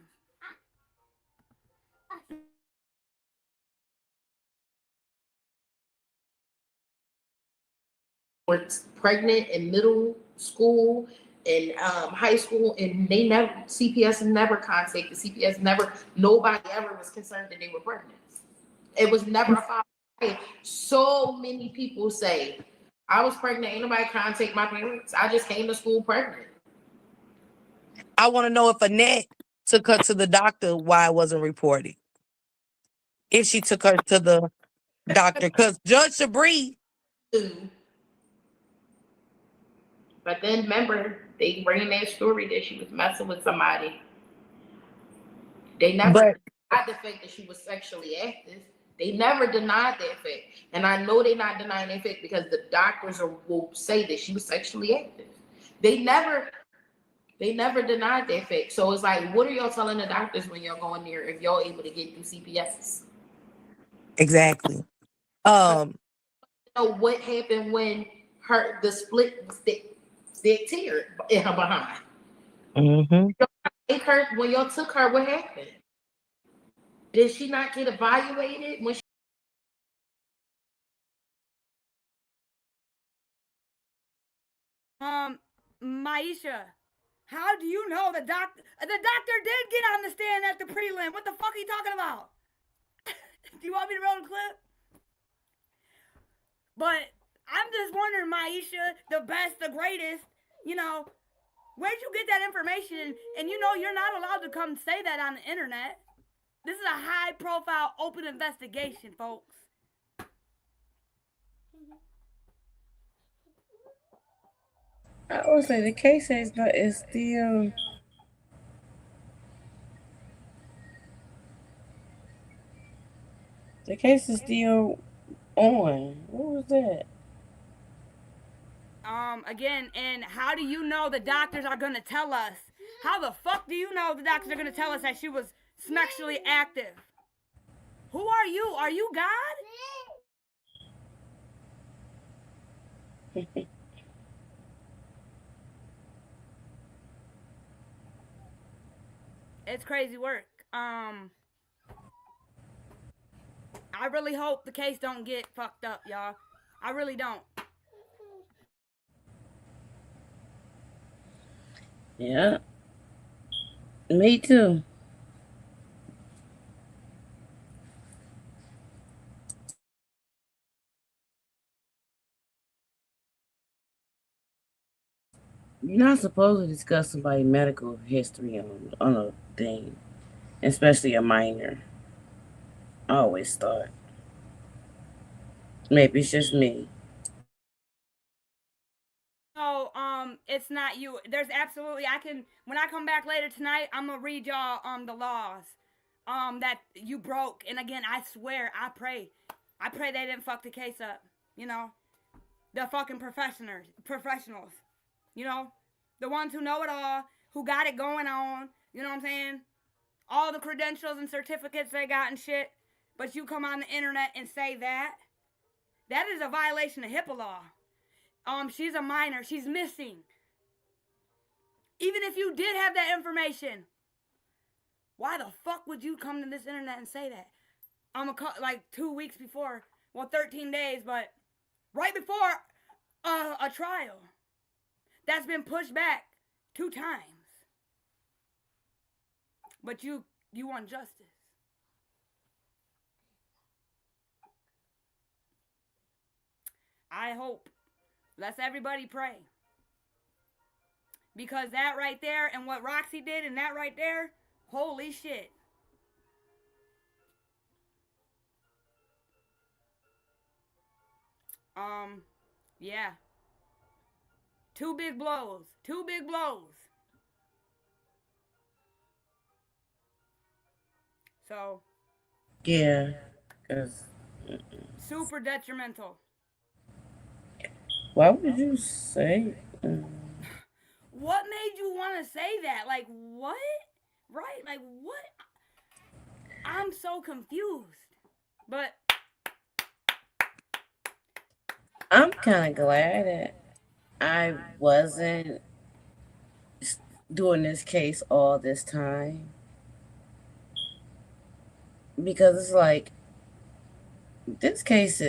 Were pregnant in middle school and high school, and CPS never contacted. CPS never, nobody ever was concerned that they were pregnant. It was never a follow-up. So many people say, I was pregnant, ain't nobody contact my parents. I just came to school pregnant. I want to know if Annette took her to the doctor, why it wasn't reported. If she took her to the doctor, because Judge Sabree. But then remember, they ran that story that she was messing with somebody. They never denied the fact that she was sexually active. They never denied that fact. And I know they're not denying that fact because the doctors will say that she was sexually active. They never denied that fact. So it's like, what are y'all telling the doctors when y'all going there if y'all able to get through CPS? Exactly. What happened when the split stick tear in her behind? Mm-hmm. When y'all took her, what happened? Did she not get evaluated when she? Maisha, how do you know the doctor did get on the stand at the prelim? What the fuck are you talking about? Do you want me to roll the clip? But I'm just wondering, Maisha, the best, the greatest, where'd you get that information? And you're not allowed to come say that on the internet. This is a high profile open investigation, folks. I would say the case is still. The case is still on. What was that? Again, and how do you know the doctors are gonna tell us? How the fuck do you know the doctors are gonna tell us that she was sexually active? Who are you? Are you God? It's crazy work. I really hope the case don't get fucked up, y'all. I really don't. Yeah, me too. You're not supposed to discuss somebody's medical history on a thing, especially a minor. I always thought. Maybe it's just me. No, it's not you. There's absolutely when I come back later tonight, I'm gonna read y'all the laws that you broke. And again, I swear, I pray they didn't fuck the case up. You know, the fucking professionals. You know, the ones who know it all, who got it going on. You know what I'm saying? All the credentials and certificates they got and shit. But you come on the internet and say that is a violation of HIPAA law. She's a minor. She's missing. Even if you did have that information, why the fuck would you come to this internet and say that? Like 2 weeks before, 13 days, but right before a trial that's been pushed back 2 times. But you want justice. I hope. Let's everybody pray. Because that right there and what Roxy did and that right there, holy shit. Yeah. 2 big blows. 2 big blows. So. Yeah, because. Super detrimental. Why would you say? What made you want to say that? Like, what? Right? Like, what? I'm so confused. But I'm kind of glad that I wasn't doing this case all this time. Because it's like, this case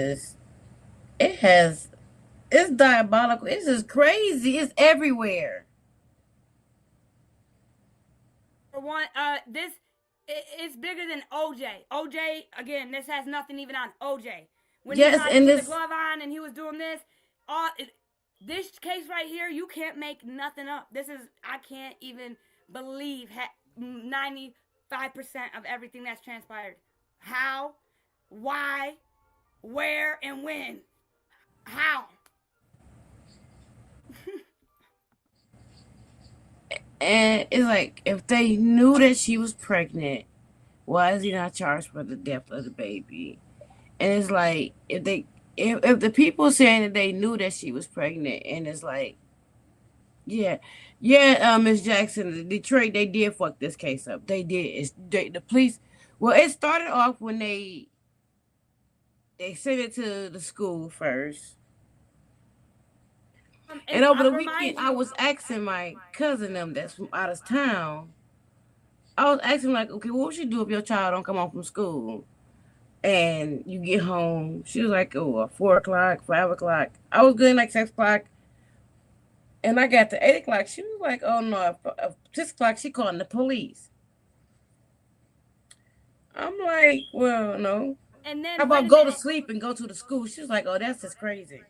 it's diabolical. It's just crazy. It's everywhere. for one, it's bigger than OJ. OJ, again, this has nothing even on OJ. When Yes, he tried to and put this the glove on and he was doing this, this case right here, you can't make nothing up. I can't even believe 95% of everything that's transpired. How, why, where, and when. How? and it's like, if they knew that she was pregnant, why is he not charged for the death of the baby? And it's like, if the people saying that they knew that she was pregnant, and it's like, yeah, Miss Jackson, the Detroit, they did fuck this case up. They did. The police. Well, it started off when they sent it to the school first. And over the weekend, I was asking my cousin them that's from out of town. I was asking like, okay, what would you do if your child don't come home from school and you get home? She was like, oh, 4 o'clock, 5 o'clock. I was good like 6 o'clock. And I got to 8 o'clock. She was like, oh no, at 6 o'clock, she calling the police. I'm like, well, no. And then how about go to sleep and go to the school? She was like, oh, that's just crazy.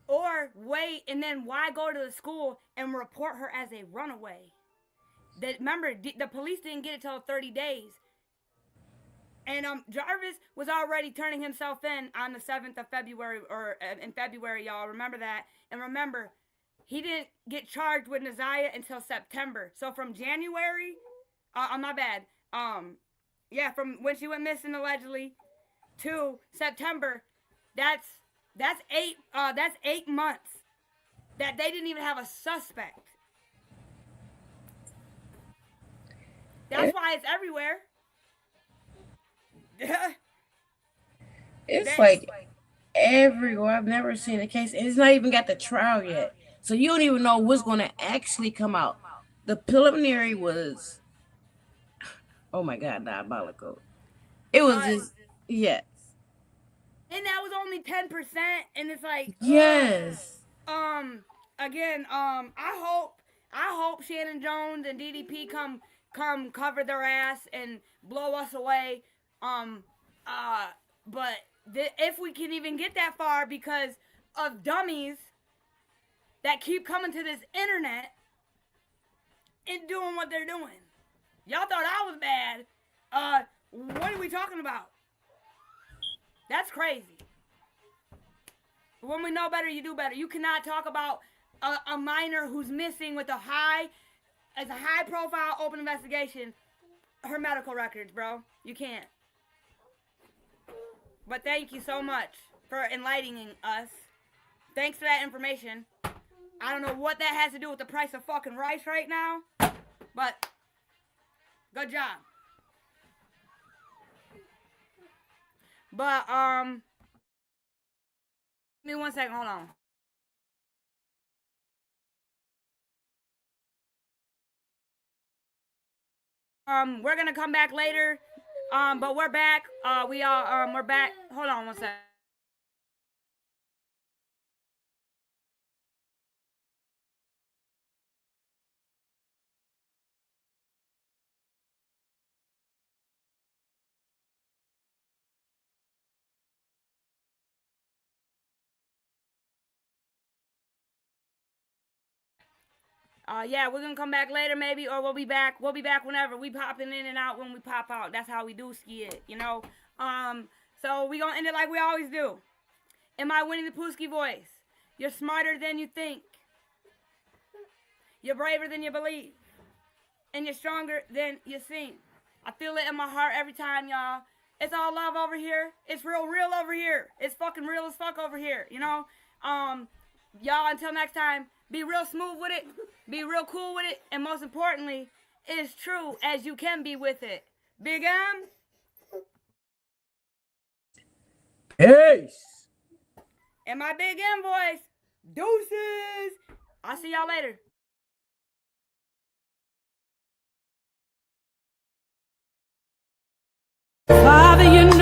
Or wait, and then why go to the school and report her as a runaway? Remember, the police didn't get it till 30 days. And Jarvis was already turning himself in on the 7th of February, or in February, y'all. Remember that. And remember, he didn't get charged with Neziah until September. So from January, my bad. Yeah, from when she went missing allegedly to September, that's 8 months that they didn't even have a suspect. That's why it's everywhere. It's like everywhere. I've never seen a case, and it's not even got the trial yet. So you don't even know what's going to actually come out. The preliminary was, oh my God, diabolical. It was just, yes. And that was only 10%, and it's like, Yes. Again, I hope Shannon Jones and DDP come cover their ass and blow us away. But if we can even get that far because of dummies that keep coming to this internet and doing what they're doing. Y'all thought I was bad. What are we talking about? That's crazy. When we know better, you do better. You cannot talk about a minor who's missing with a high profile open investigation, her medical records, bro. You can't. But thank you so much for enlightening us. Thanks for that information. I don't know what that has to do with the price of fucking rice right now, but good job. But, give me 1 second, hold on. We're gonna come back later, but we're back. We're back. Hold on 1 second. Yeah, we're gonna come back later maybe, or we'll be back. We'll be back whenever. We popping in and out when we pop out. That's how we do ski it, you know? So we gonna end it like we always do. Am I winning the Pooski voice? You're smarter than you think. You're braver than you believe. And you're stronger than you seem. I feel it in my heart every time, y'all. It's all love over here. It's real over here. It's fucking real as fuck over here, you know? Y'all, until next time, be real smooth with it. Be real cool with it. And most importantly, as true as you can be with it. Big M. Peace. And my Big M voice. Deuces. I'll see y'all later. Father, you